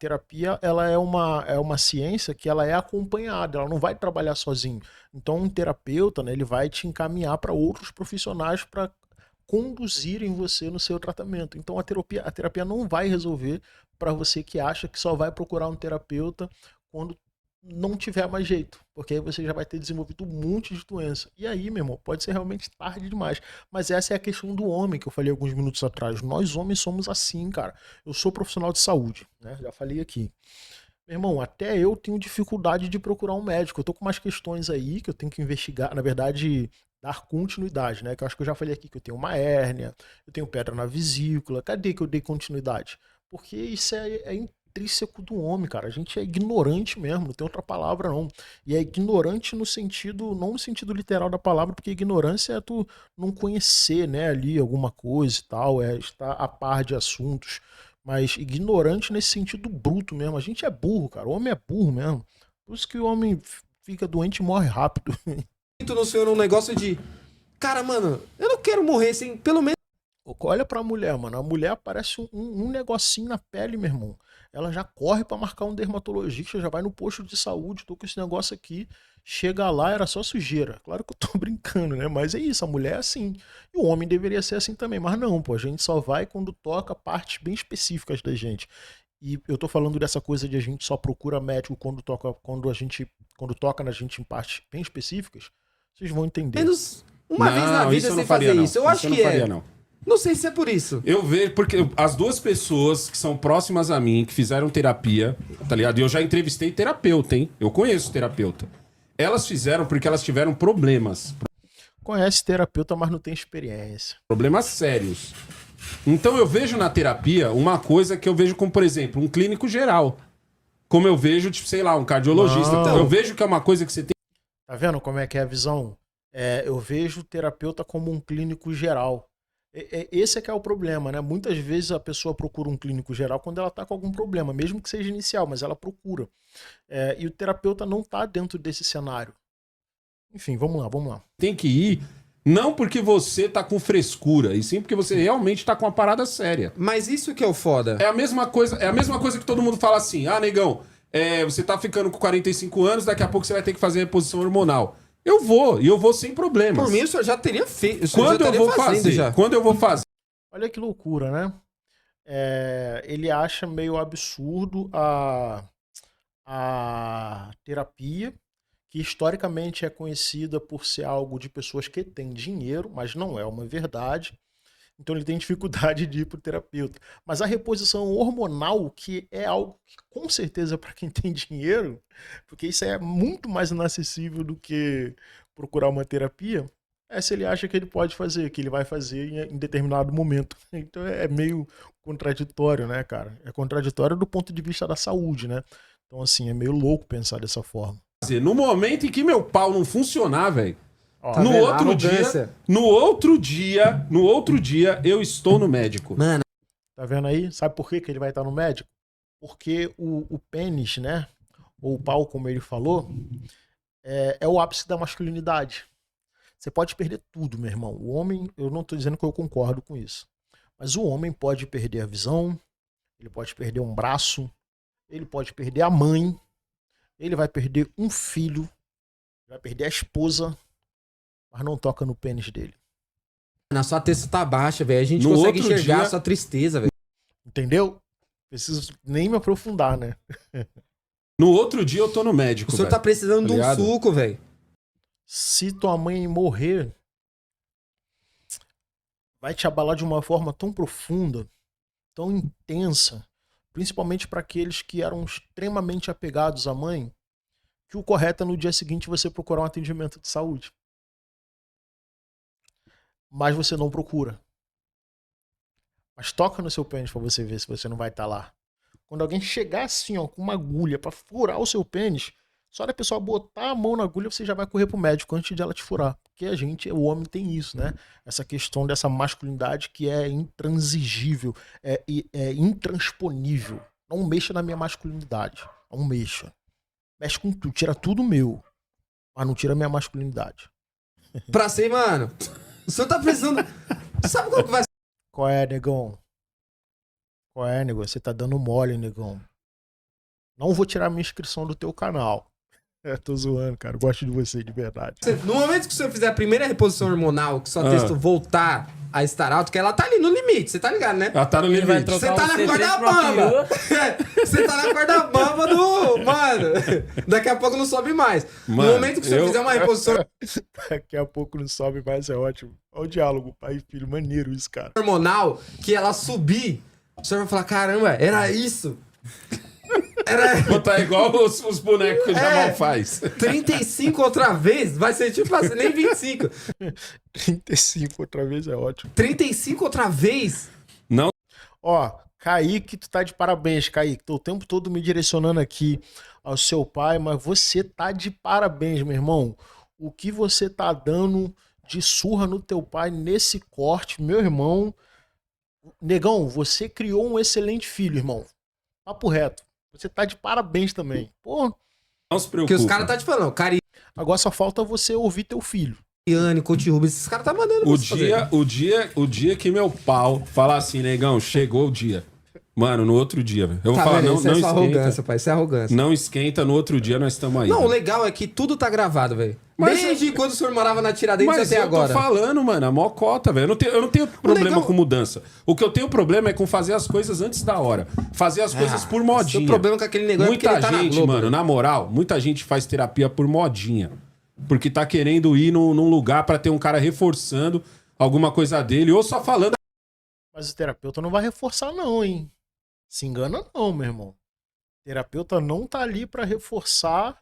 ela é uma ciência que ela é acompanhada, ela não vai trabalhar sozinho. Então um terapeuta, né, ele vai te encaminhar para outros profissionais para conduzirem você no seu tratamento. Então a terapia não vai resolver para você que acha que só vai procurar um terapeuta quando não tiver mais jeito, porque aí você já vai ter desenvolvido um monte de doença. E aí, meu irmão, pode ser realmente tarde demais. Mas essa é a questão do homem que eu falei alguns minutos atrás. Nós homens somos assim, cara. Eu sou profissional de saúde, né? Já falei aqui. Meu irmão, até eu tenho dificuldade de procurar um médico. Eu tô com umas questões aí que eu tenho que investigar, na verdade, dar continuidade, né? Que eu acho que eu já falei aqui que eu tenho uma hérnia, eu tenho pedra na vesícula. Cadê que eu dei continuidade? Porque isso é intrínseco do homem, cara. A gente é ignorante mesmo, não tem outra palavra não. E é ignorante no sentido, não no sentido literal da palavra, porque ignorância é tu não conhecer, né, ali alguma coisa e tal, é estar a par de assuntos. Mas ignorante nesse sentido bruto mesmo. A gente é burro, cara. O homem é burro mesmo. Por isso que o homem fica doente e morre rápido. no senhor um negócio de... Cara, mano, eu não quero morrer sem... Pelo menos Olha pra mulher, mano. A mulher aparece um negocinho na pele, meu irmão. Ela já corre pra marcar um dermatologista, já vai no posto de saúde, tô com esse negócio aqui. Chega lá, era só sujeira. Claro que eu tô brincando, né? Mas é isso, a mulher é assim. E o homem deveria ser assim também. Mas não, pô, a gente só vai quando toca partes bem específicas da gente. E eu tô falando dessa coisa de a gente só procura médico quando toca na gente em partes bem específicas. Vocês vão entender. Menos uma vez na Não, vida eu não sem faria, fazer não. isso. Eu acho eu não que faria, é. não. Não sei se é por isso. Eu vejo, porque as duas pessoas que são próximas a mim, que fizeram terapia, tá ligado? E eu já entrevistei terapeuta, hein? Eu conheço terapeuta. Elas fizeram porque elas tiveram problemas. Conhece terapeuta, mas não tem experiência. Problemas sérios. Então eu vejo na terapia uma coisa que eu vejo como, por exemplo, um clínico geral. Como eu vejo, tipo, sei lá, um cardiologista. Não. Eu vejo que é uma coisa que você tem. Tá vendo como é que é a visão? Eu vejo o terapeuta como um clínico geral. Esse é que é o problema, né? Muitas vezes a pessoa procura um clínico geral quando ela tá com algum problema, mesmo que seja inicial, mas ela procura. E o terapeuta não tá dentro desse cenário. Enfim, vamos lá. Tem que ir, não porque você tá com frescura, e sim porque você realmente tá com uma parada séria. Mas isso que é o foda. É a mesma coisa que todo mundo fala assim: ah, negão, você tá ficando com 45 anos, daqui a pouco você vai ter que fazer reposição hormonal. Eu vou sem problemas. Por mim, o senhor já teria feito. Quando eu vou fazer? Quando eu vou fazer? Olha que loucura, né? Ele acha meio absurdo a terapia, que historicamente é conhecida por ser algo de pessoas que têm dinheiro, mas não é uma verdade. Então ele tem dificuldade de ir para o terapeuta. Mas a reposição hormonal, que é algo que com certeza para quem tem dinheiro, porque isso é muito mais inacessível do que procurar uma terapia, se ele acha que ele pode fazer, que ele vai fazer em determinado momento. Então é meio contraditório, né, cara? É contraditório do ponto de vista da saúde, né? Então, assim, é meio louco pensar dessa forma. No momento em que meu pau não funcionar, velho, Ó, no vendo? outro dia, eu estou no médico. Mano, tá vendo aí? Sabe por que ele vai estar no médico? Porque o pênis, né? Ou o pau, como ele falou, é o ápice da masculinidade. Você pode perder tudo, meu irmão. O homem, eu não tô dizendo que eu concordo com isso. Mas o homem pode perder a visão, ele pode perder um braço, ele pode perder a mãe, ele vai perder um filho, vai perder a esposa, mas não toca no pênis dele. a sua testa tá baixa, velho. A gente No consegue outro enxergar dia- a sua tristeza, velho. Entendeu? Preciso nem me aprofundar, né? No outro dia eu tô no médico. O senhor tá velho. precisando de um ligado? suco, velho. Se tua mãe morrer, vai te abalar de uma forma tão profunda, tão intensa, principalmente para aqueles que eram extremamente apegados à mãe, que o correto é no dia seguinte você procurar um atendimento de saúde. Mas você não procura. Mas toca no seu pênis para você ver se você não vai estar lá. Quando alguém chegar assim, ó, com uma agulha para furar o seu pênis, só da pessoa botar a mão na agulha, você já vai correr pro médico antes de ela te furar. Porque o homem tem isso, né? Essa questão dessa masculinidade que é intransigível, é intransponível. Não mexa na minha masculinidade. Não mexa. Mexe com tudo, tira tudo meu. Mas não tira a minha masculinidade. Pra ser, mano. O senhor tá precisando. Sabe qual que vai ser? Qual é, negão? Qual é, negão? Você tá dando mole, negão. Não vou tirar minha inscrição do teu canal. Tô zoando, cara. Gosto de você, de verdade. No momento que o senhor fizer a primeira reposição hormonal, que sua testa voltar a estar alto, que ela tá ali no limite, você tá ligado, né? Ela tá no Ele vai limite. trocar Você tá um na C3 corda pra uma bamba. perua. Você tá na corda bamba do. Mano, daqui a pouco não sobe mais. Mano, no momento que o senhor fizer uma reposição Daqui a pouco não sobe mais, é ótimo. Olha o diálogo, pai e filho. Maneiro isso, cara. hormonal, que ela subir, o senhor vai falar: caramba, era isso. Era Botar igual os bonecos que o Jamal faz. 35 outra vez, vai ser tipo assim, nem 25. 35 outra vez é ótimo. 35 outra vez? Ó, Kaique, tu tá de parabéns, Kaique. Tô o tempo todo me direcionando aqui ao seu pai, mas você tá de parabéns, meu irmão. O que você tá dando de surra no teu pai nesse corte, meu irmão. Negão, você criou um excelente filho, irmão. Papo reto. Você tá de parabéns também. Pô, Não se preocupe. Porque os caras tá te falando, cara, agora só falta você ouvir teu filho. Iane, Coach Rubens, esses caras tá mandando O você fazer. dia que meu pau falar assim, negão, chegou o dia. Mano, no outro dia, velho. Eu vou Tá falar, vendo? não, Isso é não sua esquenta. arrogância, pai. Isso é arrogância. Não esquenta, no outro dia nós estamos aí. Não, o velho. legal é que tudo tá gravado, velho. Mas Desde quando o senhor morava na Tiradentes Mas até eu agora. tô falando, mano, a mocota, velho. Eu não tenho problema legal- com mudança. O que eu tenho problema é com fazer as coisas antes da hora. Fazer as coisas por modinha. O problema com aquele negócio é porque Muita ele tá na gente, Globo, mano, né? na moral, muita gente faz terapia por modinha. Porque tá querendo ir num lugar pra ter um cara reforçando alguma coisa dele, ou só falando. Mas o terapeuta não vai reforçar, não, hein? Se engana, não, meu irmão. O terapeuta não tá ali pra reforçar,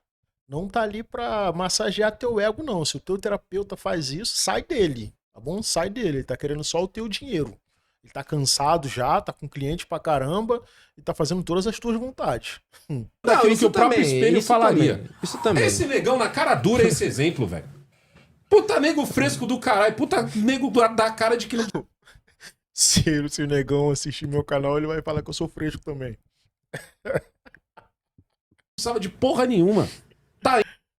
não tá ali pra massagear teu ego, não. Se o teu terapeuta faz isso, sai dele, tá bom? Sai dele. Ele tá querendo só o teu dinheiro. Ele tá cansado já, tá com cliente pra caramba e tá fazendo todas as tuas vontades. Daquilo que o próprio espelho isso falaria. também, isso também. Esse negão na cara dura é esse exemplo, velho. Puta nego fresco do caralho. Puta nego da cara de que não Se o negão assistir meu canal, ele vai falar que eu sou fresco também. precisava de porra nenhuma.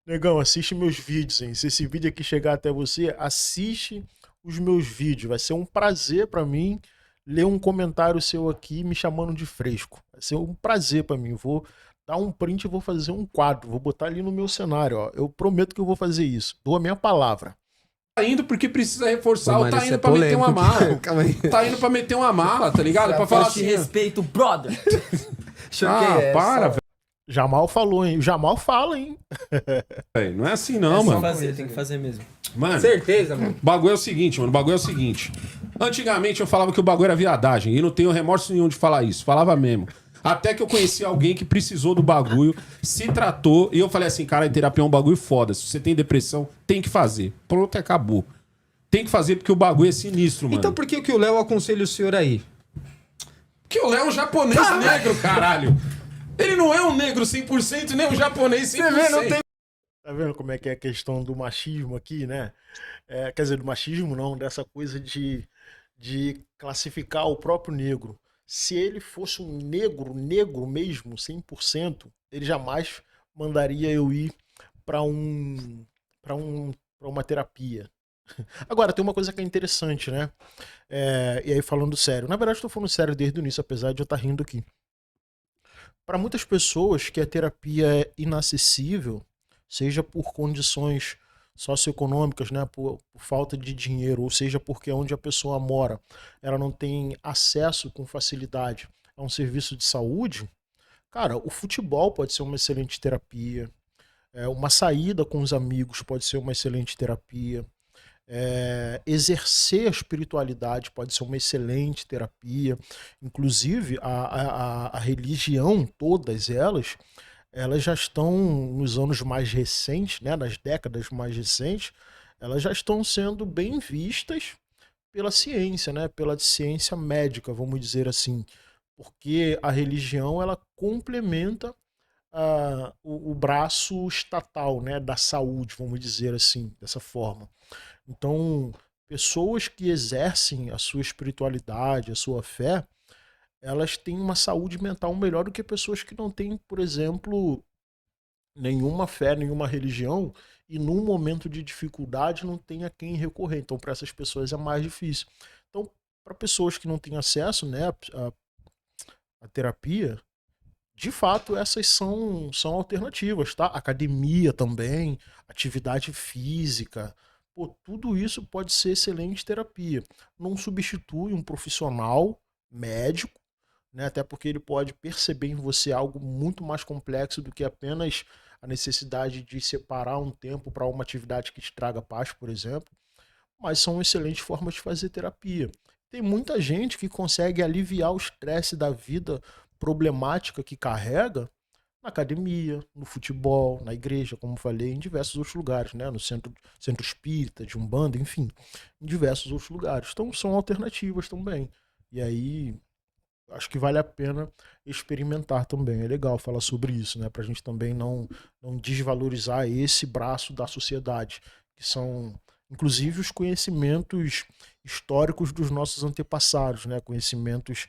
Negão, assiste meus vídeos, hein? Se esse vídeo aqui chegar até você, assiste os meus vídeos. Vai ser um prazer pra mim ler um comentário seu aqui me chamando de fresco. Vai ser um prazer pra mim. Vou dar um print e vou fazer um quadro. Vou botar ali no meu cenário, ó. Eu prometo que eu vou fazer isso. Dou a minha palavra. Tá indo porque precisa reforçar, Pô, ou mano, tá isso indo é pra meter uma polêmico. mala. Calma aí. Tá indo pra meter uma mala, tá ligado? Pra falar Eu te assim. respeito, brother. Para, velho. Jamal falou, hein? O Jamal fala, hein? Não é assim É não, só mano. fazer, tem que fazer mesmo. Mano, Certeza, mano. o bagulho é o seguinte, mano. O bagulho é o seguinte. Antigamente eu falava que o bagulho era viadagem. E não tenho remorso nenhum de falar isso. Falava mesmo. Até que eu conheci alguém que precisou do bagulho, se tratou. E eu falei assim, cara, terapia é um bagulho foda. Se você tem depressão, tem que fazer. Pronto, acabou. Tem que fazer porque o bagulho é sinistro, mano. Então por que que o Léo aconselha o senhor aí? Porque o Léo é um japonês negro, caralho. Ele não é um negro 100%, nem um japonês 100%. Você vê, não tem- Tá vendo como é que é a questão do machismo aqui, né? Quer dizer, do machismo não, dessa coisa de classificar o próprio negro. Se ele fosse um negro mesmo, 100%, ele jamais mandaria eu ir para uma terapia. Agora, tem uma coisa que é interessante, né? E aí falando sério. Na verdade, eu tô falando sério desde o início, apesar de eu estar rindo aqui. Para muitas pessoas que a terapia é inacessível, seja por condições socioeconômicas, né, por falta de dinheiro, ou seja porque onde a pessoa mora, ela não tem acesso com facilidade a um serviço de saúde, cara, o futebol pode ser uma excelente terapia, uma saída com os amigos pode ser uma excelente terapia, exercer a espiritualidade pode ser uma excelente terapia. Inclusive, a religião, todas elas já estão nos anos mais recentes, né, nas décadas mais recentes, elas já estão sendo bem vistas pela ciência, né, pela ciência médica, vamos dizer assim, porque a religião ela complementa o braço estatal, né, da saúde, vamos dizer assim, dessa forma. Então, pessoas que exercem a sua espiritualidade, a sua fé, elas têm uma saúde mental melhor do que pessoas que não têm, por exemplo, nenhuma fé, nenhuma religião e num momento de dificuldade não tem a quem recorrer. Então, para essas pessoas é mais difícil. Então, para pessoas que não têm acesso, né, à terapia, de fato, essas são alternativas, tá? Academia também, atividade física, pô, tudo isso pode ser excelente terapia. Não substitui um profissional médico, né? Até porque ele pode perceber em você algo muito mais complexo do que apenas a necessidade de separar um tempo para uma atividade que te traga paz, por exemplo. Mas são excelentes formas de fazer terapia. Tem muita gente que consegue aliviar o estresse da vida problemática que carrega na academia, no futebol, na igreja, como falei, em diversos outros lugares, né? No centro espírita, de Umbanda, enfim, em diversos outros lugares. Então são alternativas também. E aí acho que vale a pena experimentar também. É legal falar sobre isso, né? Pra gente também não desvalorizar esse braço da sociedade, que são inclusive os conhecimentos históricos dos nossos antepassados, né? Conhecimentos,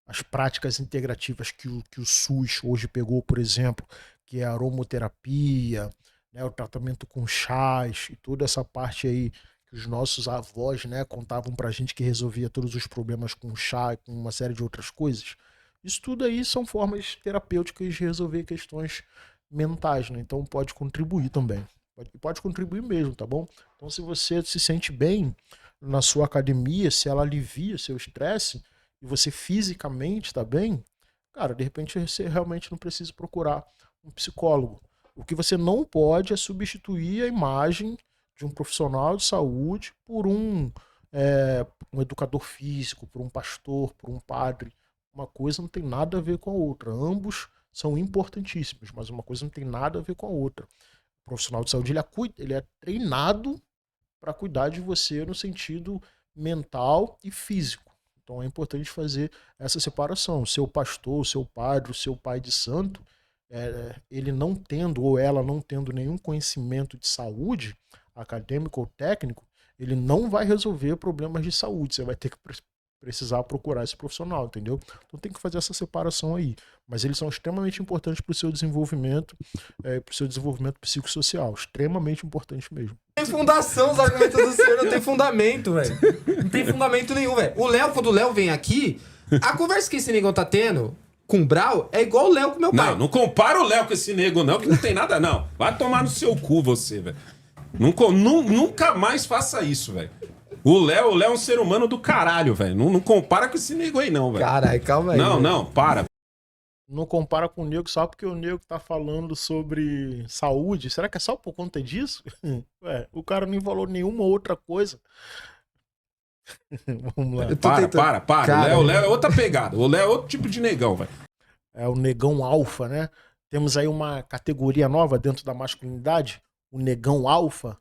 as práticas integrativas que o SUS hoje pegou, por exemplo, que é a aromoterapia, né, o tratamento com chás e toda essa parte aí que os nossos avós, né, contavam pra gente que resolvia todos os problemas com chá e com uma série de outras coisas. Isso tudo aí são formas terapêuticas de resolver questões mentais, né? Então pode contribuir também. Pode contribuir mesmo, tá bom? Então se você se sente bem na sua academia, se ela alivia seu estresse e você fisicamente tá bem, cara, de repente você realmente não precisa procurar um psicólogo. O que você não pode é substituir a imagem de um profissional de saúde por um educador físico, por um pastor, por um padre. Uma coisa não tem nada a ver com a outra. Ambos são importantíssimos, mas uma coisa não tem nada a ver com a outra. O profissional de saúde ele é treinado para cuidar de você no sentido mental e físico. Então é importante fazer essa separação. O seu pastor, o seu padre, o seu pai de santo, ele não tendo ou ela não tendo nenhum conhecimento de saúde, acadêmico ou técnico, ele não vai resolver problemas de saúde. Você vai ter que precisar procurar esse profissional, entendeu? Então tem que fazer essa separação aí. Mas eles são extremamente importantes para o seu desenvolvimento, para o seu desenvolvimento psicossocial. Extremamente importante mesmo. Tem fundação, os argumentos do senhor não tem fundamento, velho. Não tem fundamento nenhum, velho. Quando o Léo vem aqui, a conversa que esse negão tá tendo com o Brau é igual o Léo com meu pai. Não compara o Léo com esse nego, não, que não tem nada, não. Vai tomar no seu cu, você, velho. Nunca mais faça isso, velho. O Léo é um ser humano do caralho, velho. Não compara com esse nego aí, não, velho. Caralho, calma aí. Não, para. Não compara com o nego só porque o nego tá falando sobre saúde. Será que é só por conta disso? Ué, o cara não falou nenhuma outra coisa. Vamos lá. Para. Cara, O Léo é outra pegada. O Léo é outro tipo de negão, velho. É o negão alfa, né? Temos aí uma categoria nova dentro da masculinidade, o negão alfa.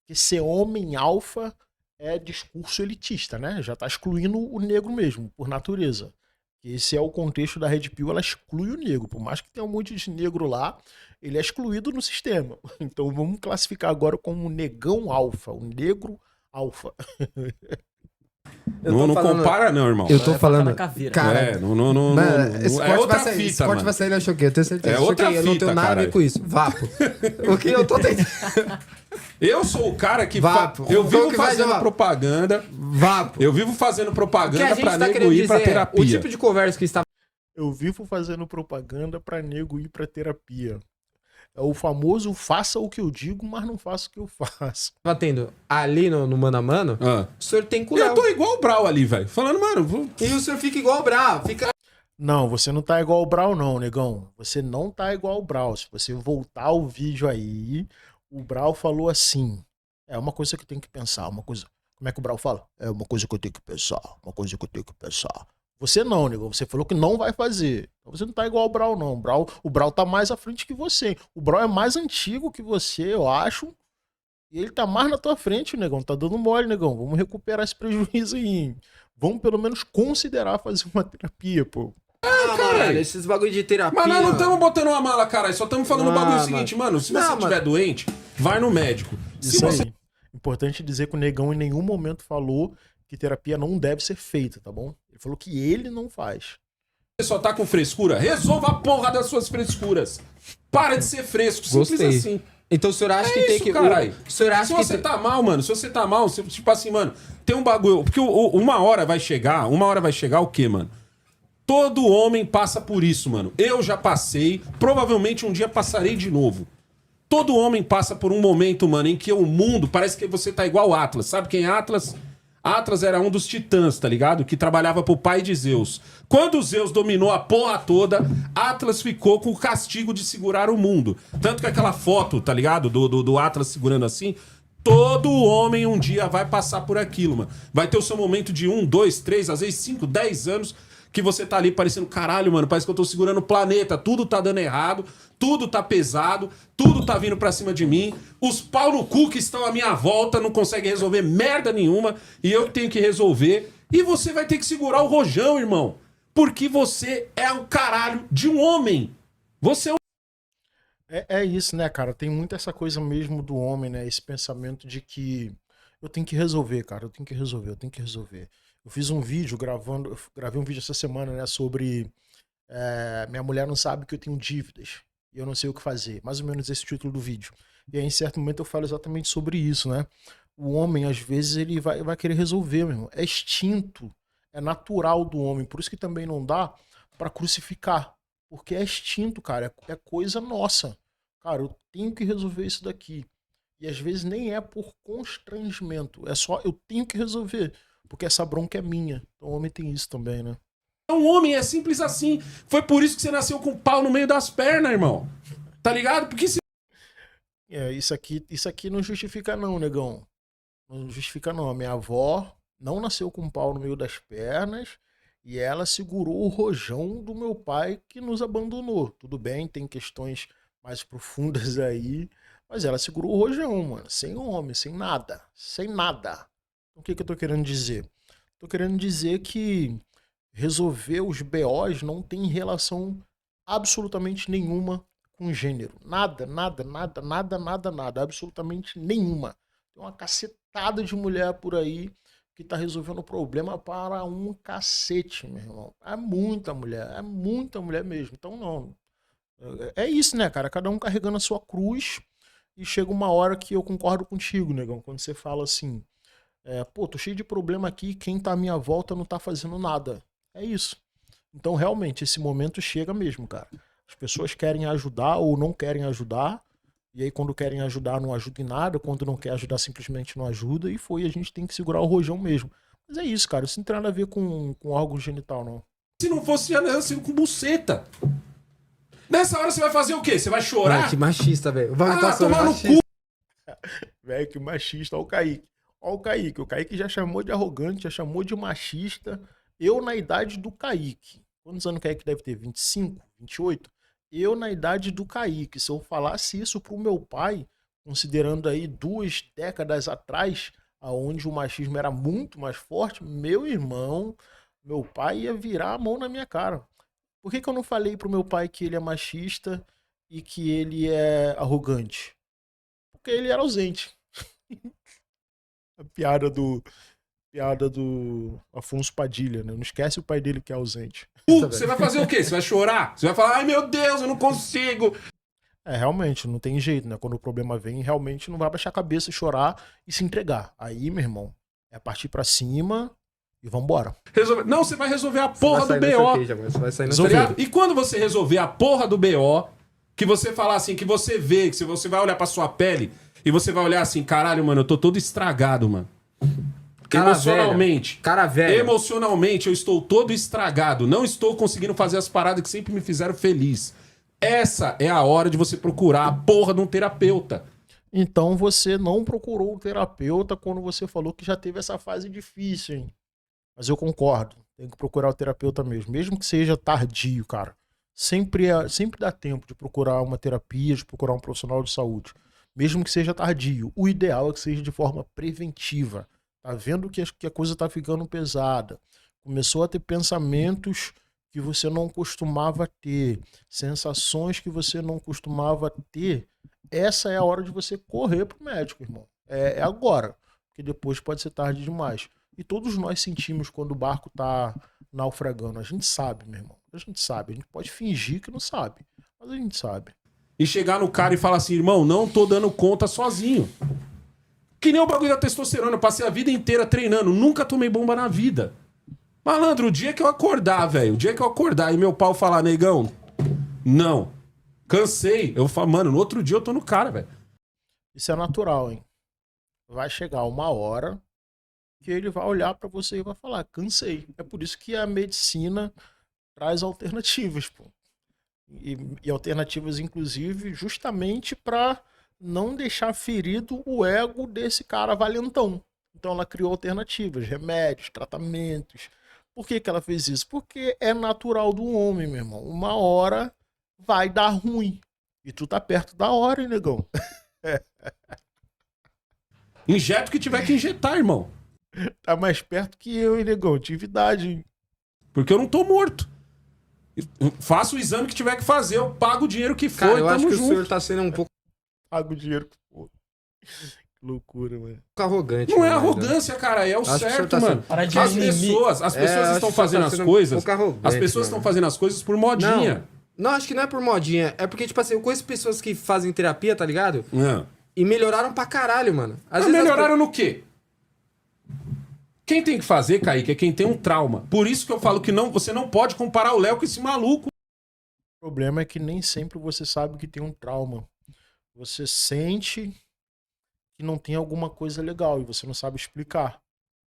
Que ser homem alfa é discurso elitista, né? Já tá excluindo o negro mesmo, por natureza. Esse é o contexto da Red Pill, ela exclui o negro. Por mais que tenha um monte de negro lá, ele é excluído no sistema. Então vamos classificar agora como negão alfa, o negro alfa. Não compara não, irmão. Eu tô falando... Cara, mano, esse é corte outra vai sair, fita, esse corte mano. vai sair, eu choquei, eu tenho certeza. É outra eu não fita, tenho nada a ver caralho. com isso. Vapo. O que eu tô tentando... Eu sou o cara que... Vapo. Eu Como vivo que vai, fazendo Vapo? propaganda. Vapo. Eu vivo fazendo O que a propaganda gente pra tá nego querendo ir pra dizer é, terapia. o tipo de conversa que está... Eu vivo fazendo propaganda pra nego ir pra terapia. É o famoso faça o que eu digo, mas não faça o que eu faço. tendo ali no Mano a Mano, o senhor tem com o Eu Léo. tô igual o Brau ali, velho. Falando, mano... E o senhor fica igual o Brau. Fica... Não, você não tá igual o Brau não, negão. Você não tá igual o Brau. Se você voltar o vídeo aí, o Brau falou assim, é uma coisa que eu tenho que pensar, uma coisa... Como é que o Brau fala? É uma coisa que eu tenho que pensar, uma coisa que eu tenho que pensar. Você não, negão. Você falou que não vai fazer. Você não tá igual o Brau, não. O Brau tá mais à frente que você. O Brau é mais antigo que você, eu acho. E ele tá mais na tua frente, negão. Tá dando mole, negão. Vamos recuperar esse prejuízo aí, hein? Vamos pelo menos considerar fazer uma terapia, pô. Caralho, esses bagulho de terapia... Mas nós não estamos botando uma mala, caralho. Só estamos falando o bagulho mano. seguinte, mano. Se Não, você mano. estiver doente, vai no médico. Se Isso você aí. Importante dizer que o negão em nenhum momento falou que terapia não deve ser feita, tá bom? Ele falou que ele não faz. só tá com frescura, resolva a porra das suas frescuras. Para de ser fresco, simples Gostei. assim. Então o senhor acha que É tem isso, que... caralho. O senhor acha Se que você tem... tá mal, mano, se você tá mal, tipo assim, mano, tem um bagulho. Porque uma hora vai chegar o quê, mano? Todo homem passa por isso, mano. Eu já passei, provavelmente um dia passarei de novo. Todo homem passa por um momento, mano, em que o mundo parece que você tá igual Atlas. Sabe quem é Atlas? Atlas era um dos titãs, tá ligado? Que trabalhava pro pai de Zeus. Quando Zeus dominou a porra toda, Atlas ficou com o castigo de segurar o mundo. Tanto que aquela foto, tá ligado? Do Atlas segurando assim. Todo homem um dia vai passar por aquilo, mano. Vai ter o seu momento de 1, 2, 3, às vezes 5, 10 anos que você tá ali parecendo, caralho, mano, parece que eu tô segurando o planeta, tudo tá dando errado, tudo tá pesado, tudo tá vindo pra cima de mim, os pau no cu que estão à minha volta não conseguem resolver merda nenhuma, e eu que tenho que resolver, e você vai ter que segurar o rojão, irmão, porque você é o caralho de um homem. Você é um... É isso, né, cara? Tem muito essa coisa mesmo do homem, né? Esse pensamento de que eu tenho que resolver, cara, eu tenho que resolver. Eu fiz um vídeo gravei um vídeo essa semana, né, sobre minha mulher não sabe que eu tenho dívidas. e eu não sei o que fazer. Mais ou menos esse título do vídeo. E aí, em certo momento, eu falo exatamente sobre isso, né? O homem, às vezes, ele vai querer resolver, meu irmão. É instinto, é natural do homem. Por isso que também não dá pra crucificar. Porque é instinto, cara. É coisa nossa. Cara, eu tenho que resolver isso daqui. E às vezes nem é por constrangimento. É só, eu tenho que resolver. Porque essa bronca é minha. Então o homem tem isso também, né? Um homem é simples assim. Foi por isso que você nasceu com o pau no meio das pernas, irmão. Tá ligado? Porque se... Isso aqui não justifica não, negão. Não justifica não. A minha avó não nasceu com um pau no meio das pernas e ela segurou o rojão do meu pai que nos abandonou. Tudo bem, tem questões mais profundas aí, mas ela segurou o rojão, mano. Sem homem, sem nada. Sem nada. O que eu tô querendo dizer? Tô querendo dizer que resolver os BOs não tem relação absolutamente nenhuma com gênero. Nada, absolutamente nenhuma. Tem uma cacetada de mulher por aí que tá resolvendo o problema para um cacete, meu irmão. É muita mulher mesmo. Então não. É isso, né, cara? Cada um carregando a sua cruz e chega uma hora que eu concordo contigo, negão, quando você fala assim, pô, tô cheio de problema aqui, quem tá à minha volta não tá fazendo nada. É isso. Então, realmente, esse momento chega mesmo, cara. As pessoas querem ajudar ou não querem ajudar, e aí quando querem ajudar não ajuda em nada, quando não quer ajudar simplesmente não ajuda, a gente tem que segurar o rojão mesmo. Mas é isso, cara, isso não tem nada a ver com órgão genital, não. Se não fosse, já nasceu com buceta. Nessa hora você vai fazer o quê? Você vai chorar? Mano, que machista, velho. Tomar no cu. Velho, que machista. Olha o Kaique. Olha o Kaique. O Kaique já chamou de arrogante, já chamou de machista. Eu na idade do Kaique. Quantos anos o Kaique deve ter? 25? 28? Eu na idade do Kaique. Se eu falasse isso pro meu pai, considerando aí 2 décadas atrás, onde o machismo era muito mais forte, meu irmão, meu pai ia virar a mão na minha cara. Por que eu não falei pro meu pai que ele é machista e que ele é arrogante? Porque ele era ausente. A piada do Afonso Padilha, né? Não esquece o pai dele que é ausente. Você vai fazer o quê? Você vai chorar? Você vai falar, ai meu Deus, eu não consigo. Realmente, não tem jeito, né? Quando o problema vem, realmente não vai baixar a cabeça, chorar e se entregar. Aí, meu irmão, é partir pra cima e vambora. Não, você vai resolver a porra do BO. Você vai sair E quando você resolver a porra do BO, que você falar assim, que você vê, que você vai olhar pra sua pele e você vai olhar assim, caralho, mano, eu tô todo estragado, mano. Emocionalmente. Cara velho. Emocionalmente, eu estou todo estragado. Não estou conseguindo fazer as paradas que sempre me fizeram feliz. Essa é a hora de você procurar a porra de um terapeuta. Então você não procurou o terapeuta quando você falou que já teve essa fase difícil, hein? Mas eu concordo. Tem que procurar o terapeuta mesmo. Mesmo que seja tardio, cara. Sempre dá tempo de procurar uma terapia, de procurar um profissional de saúde. Mesmo que seja tardio. O ideal é que seja de forma preventiva. Tá vendo que a coisa tá ficando pesada. Começou a ter pensamentos que você não costumava ter. Sensações que você não costumava ter. Essa é a hora de você correr pro médico, irmão. É agora. Porque depois pode ser tarde demais. E todos nós sentimos quando o barco tá naufragando. A gente sabe, meu irmão. A gente sabe. A gente pode fingir que não sabe. Mas a gente sabe. E chegar no cara e falar assim, irmão, não tô dando conta sozinho. Que nem o bagulho da testosterona. Eu passei a vida inteira treinando. Nunca tomei bomba na vida. Malandro, o dia que eu acordar, velho. O dia que eu acordar e meu pau falar, negão, não. Cansei. Eu falo, mano, no outro dia eu tô no cara, velho. Isso é natural, hein? Vai chegar uma hora que ele vai olhar pra você e vai falar, cansei. É por isso que a medicina traz alternativas, pô. E alternativas, inclusive, justamente pra não deixar ferido o ego desse cara valentão. Então ela criou alternativas, remédios, tratamentos. Por que ela fez isso? Porque é natural do homem, meu irmão. Uma hora vai dar ruim. E tu tá perto da hora, hein, negão? Injeta o que tiver que injetar, irmão. Tá mais perto que eu, hein, negão? Tive idade, hein? Porque eu não tô morto. Faço o exame que tiver que fazer, eu pago o dinheiro que for. Cara, eu acho que junto. o senhor tá sendo um pouco Pago o dinheiro que for. Que loucura, mano. arrogante. Não é né, arrogância, cara, é o Acho que o senhor certo, tá mano. sendo- Para de As mimimi. pessoas acho estão que fazendo tá as sendo um coisas. pouco arrogante, As pessoas mano. estão fazendo as coisas por modinha. Não, acho que não é por modinha. É porque, tipo assim, eu conheço pessoas que fazem terapia, tá ligado? Não. E melhoraram pra caralho, mano. Às vezes Melhoraram no quê? Quem tem que fazer, Kaique, é quem tem um trauma. Por isso que eu falo que não, você não pode comparar o Léo com esse maluco. O problema é que nem sempre você sabe que tem um trauma. Você sente que não tem alguma coisa legal e você não sabe explicar.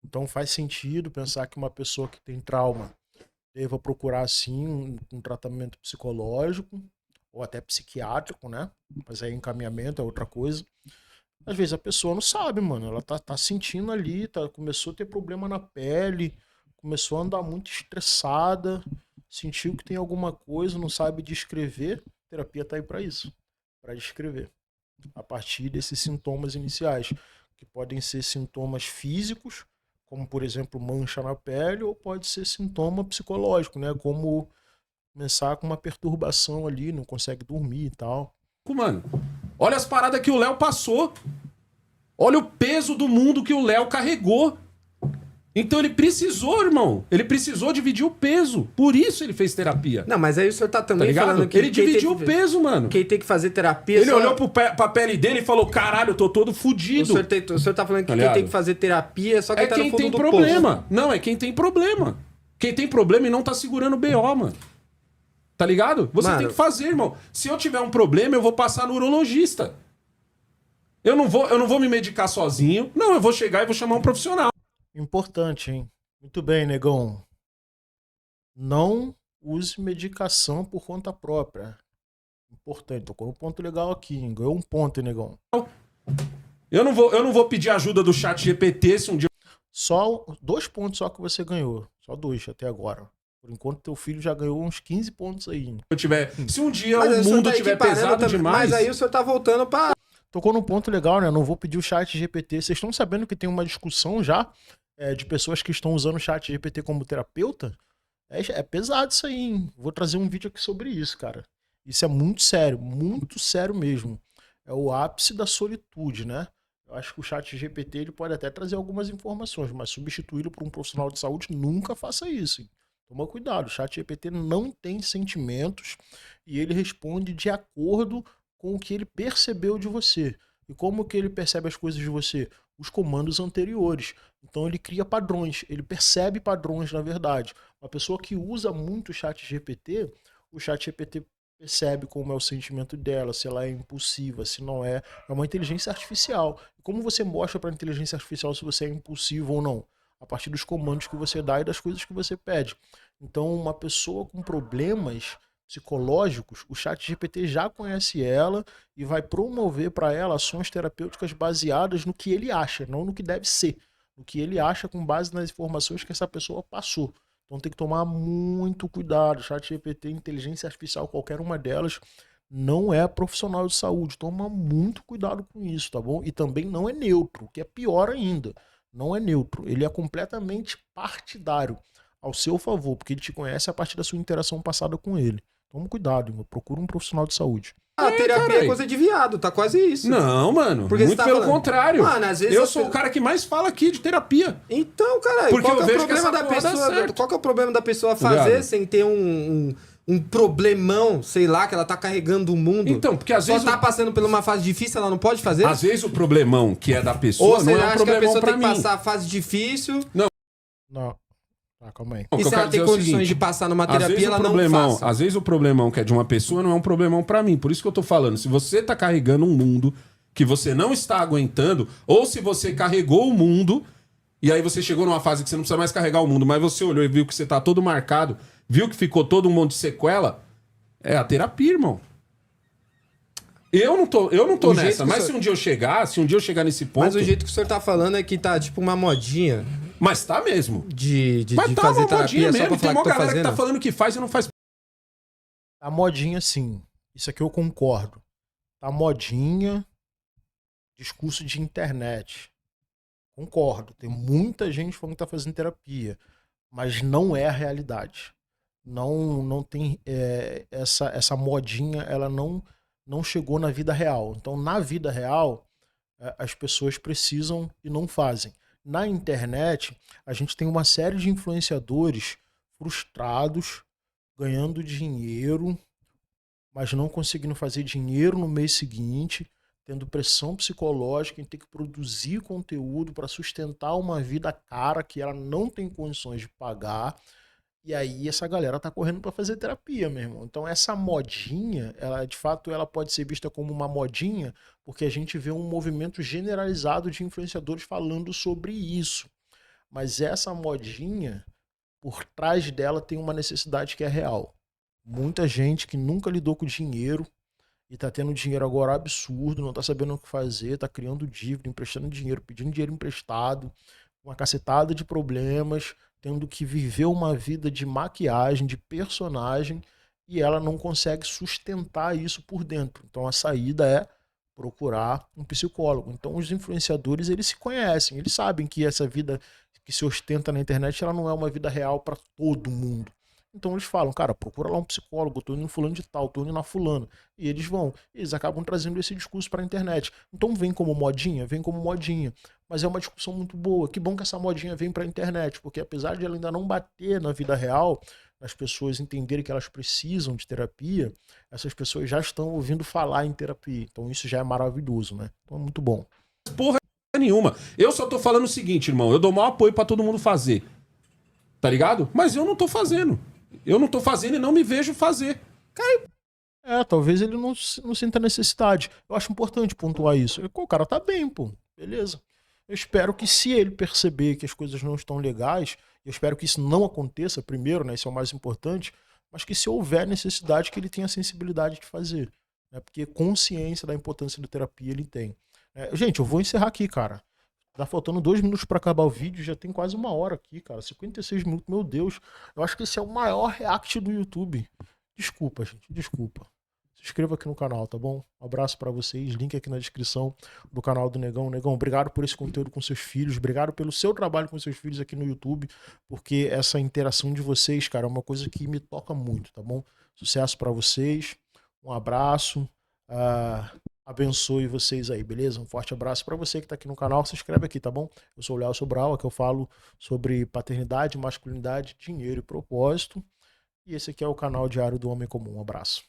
Então faz sentido pensar que uma pessoa que tem trauma deva procurar, sim, um tratamento psicológico ou até psiquiátrico, né? Mas aí encaminhamento é outra coisa. Às vezes a pessoa não sabe, mano. Ela tá sentindo ali, começou a ter problema na pele, começou a andar muito estressada, sentiu que tem alguma coisa, não sabe descrever. A terapia tá aí pra isso, pra descrever. A partir desses sintomas iniciais, que podem ser sintomas físicos, como por exemplo mancha na pele, ou pode ser sintoma psicológico, né? Como começar com uma perturbação ali, não consegue dormir e tal. Mano, olha as paradas que o Léo passou. Olha o peso do mundo que o Léo carregou. Então ele precisou, irmão. Ele precisou dividir o peso. Por isso ele fez terapia. Não, mas aí o senhor tá Tá também ligado? falando que Ele dividiu o peso, mano. quem tem que fazer terapia... Ele olhou pra pele dele e falou, caralho, eu tô todo fudido. O senhor tá falando que Tá quem ligado? tem que fazer terapia é só quem É tá no quem fundo tem do problema. poço. Não, é quem tem problema. Quem tem problema e não tá segurando o BO, mano. Tá ligado? Você Mano, tem que fazer, irmão. Se eu tiver um problema, eu vou passar no urologista. Eu não vou me medicar sozinho. Não, eu vou chegar e vou chamar um profissional. Importante, hein? Muito bem, negão. Não use medicação por conta própria. Importante. Tocou um ponto legal aqui, hein? Ganhou um ponto, hein, negão? Eu não vou pedir ajuda do chat GPT se um dia Só 2 pontos só que você ganhou. Só 2 até agora. Por enquanto, teu filho já ganhou uns 15 pontos aí, hein? eu tiver... Se um dia Mas aí o senhor mundo tá tiver equiparando pesado também. demais... Mas aí o senhor tá voltando pra... Tocou num ponto legal, né? Não vou pedir o chat GPT. Vocês estão sabendo que tem uma discussão já de pessoas que estão usando o chat GPT como terapeuta? É pesado isso aí, hein? Vou trazer um vídeo aqui sobre isso, cara. Isso é muito sério mesmo. É o ápice da solitude, né? Eu acho que o chat GPT ele pode até trazer algumas informações, mas substituí-lo por um profissional de saúde, nunca faça isso, hein? Toma cuidado, o chat GPT não tem sentimentos e ele responde de acordo com o que ele percebeu de você. E como que ele percebe as coisas de você? Os comandos anteriores. Então ele cria padrões, ele percebe padrões, na verdade. Uma pessoa que usa muito o chat GPT percebe como é o sentimento dela, se ela é impulsiva, se não é. É uma inteligência artificial. E como você mostra para a inteligência artificial se você é impulsivo ou não? A partir dos comandos que você dá e das coisas que você pede. Então, uma pessoa com problemas psicológicos, o chat GPT já conhece ela e vai promover para ela ações terapêuticas baseadas no que ele acha, não no que deve ser. No que ele acha com base nas informações que essa pessoa passou. Então tem que tomar muito cuidado. Chat GPT, inteligência artificial, qualquer uma delas, não é profissional de saúde. Toma muito cuidado com isso, tá bom? E também não é neutro, que é pior ainda. Não é neutro. Ele é completamente partidário ao seu favor, porque ele te conhece a partir da sua interação passada com ele. Toma cuidado, irmão. Procura um profissional de saúde. A terapia carai. é coisa de viado, tá quase isso. Não, mano. Porque muito você tá pelo falando- contrário. Mano, às vezes eu as sou o pessoas- cara que mais fala aqui de terapia. Então, caralho, Porque qual eu que é o vejo que problema essa da porra dá pessoa? certo. Qual que é o problema da pessoa fazer Ligado? sem ter um problemão, sei lá, que ela tá carregando o mundo? Então, porque às Só vezes tá passando por uma fase difícil, ela não pode fazer? Às vezes o problemão que é da Ou pessoa você não é um acha que a problemão pessoa pra tem que mim. passar a fase difícil Não. Tá, calma aí. O que e eu se ela quero tem dizer é o condições seguinte, de passar numa Às vezes terapia, o ela problemão, não faça? às vezes o problemão que é de uma pessoa não é um problemão pra mim. Por isso que eu tô falando. Se você tá carregando um mundo que você não está aguentando, ou se você carregou o mundo e aí você chegou numa fase que você não precisa mais carregar o mundo, mas você olhou e viu que você tá todo marcado, viu que ficou todo um monte de sequela, é a terapia, irmão. Eu não tô O jeito nessa, que mas o se um dia eu chegar nesse ponto, Mas o jeito que o senhor tá falando é que tá tipo uma modinha mas tá mesmo. de Mas tá fazer uma modinha terapia só pra mesmo, tem falar uma que tô galera que fazendo. tá falando que faz e não faz. Tá modinha, sim. Isso aqui eu concordo. Tá modinha. Discurso de internet. Concordo. Tem muita gente falando que tá fazendo terapia. Mas não é a realidade. Não tem essa modinha, ela não chegou na vida real. Então, na vida real, as pessoas precisam e não fazem. Na internet, a gente tem uma série de influenciadores frustrados, ganhando dinheiro, mas não conseguindo fazer dinheiro no mês seguinte, tendo pressão psicológica em ter que produzir conteúdo para sustentar uma vida cara que ela não tem condições de pagar. E aí essa galera tá correndo para fazer terapia, meu irmão. Então essa modinha, ela de fato ela pode ser vista como uma modinha, porque a gente vê um movimento generalizado de influenciadores falando sobre isso. Mas essa modinha, por trás dela tem uma necessidade que é real. Muita gente que nunca lidou com dinheiro e tá tendo dinheiro agora absurdo, não tá sabendo o que fazer, tá criando dívida, emprestando dinheiro, pedindo dinheiro emprestado, uma cacetada de problemas, tendo que viver uma vida de maquiagem, de personagem, e ela não consegue sustentar isso por dentro. Então a saída é procurar um psicólogo. Então os influenciadores, eles se conhecem, eles sabem que essa vida que se ostenta na internet, ela não é uma vida real para todo mundo. Então eles falam, cara, procura lá um psicólogo, eu tô indo no fulano de tal, tô indo na fulano. E eles vão, eles acabam trazendo esse discurso pra internet. Então vem como modinha, vem como modinha. Mas é uma discussão muito boa. Que bom que essa modinha vem pra internet, porque apesar de ela ainda não bater na vida real, as pessoas entenderem que elas precisam de terapia, essas pessoas já estão ouvindo falar em terapia. Então isso já é maravilhoso, né? Então é muito bom. Porra nenhuma. Eu só tô falando o seguinte, irmão. Eu dou maior apoio pra todo mundo fazer. Tá ligado? Mas eu não tô fazendo. Eu não tô fazendo e não me vejo fazer. Cara, talvez ele não sinta necessidade. Eu acho importante pontuar isso. O cara tá bem, pô. Beleza. Eu espero que se ele perceber que as coisas não estão legais, eu espero que isso não aconteça primeiro, né? Isso é o mais importante. Mas que se houver necessidade, que ele tenha sensibilidade de fazer. Né? Porque consciência da importância da terapia ele tem. Gente, eu vou encerrar aqui, cara. Tá faltando 2 minutos pra acabar o vídeo, já tem quase 1 hora aqui, cara. 56 minutos, meu Deus. Eu acho que esse é o maior react do YouTube. Desculpa, gente, desculpa. Se inscreva aqui no canal, tá bom? Um abraço pra vocês, link aqui na descrição do canal do Negão. Negão, obrigado por esse conteúdo com seus filhos, obrigado pelo seu trabalho com seus filhos aqui no YouTube, porque essa interação de vocês, cara, é uma coisa que me toca muito, tá bom? Sucesso pra vocês, um abraço. Abençoe vocês aí, beleza? Um forte abraço para você que tá aqui no canal, se inscreve aqui, tá bom? Eu sou o Léo Sobral, aqui eu falo sobre paternidade, masculinidade, dinheiro e propósito. E esse aqui é o canal Diário do Homem Comum. Um abraço.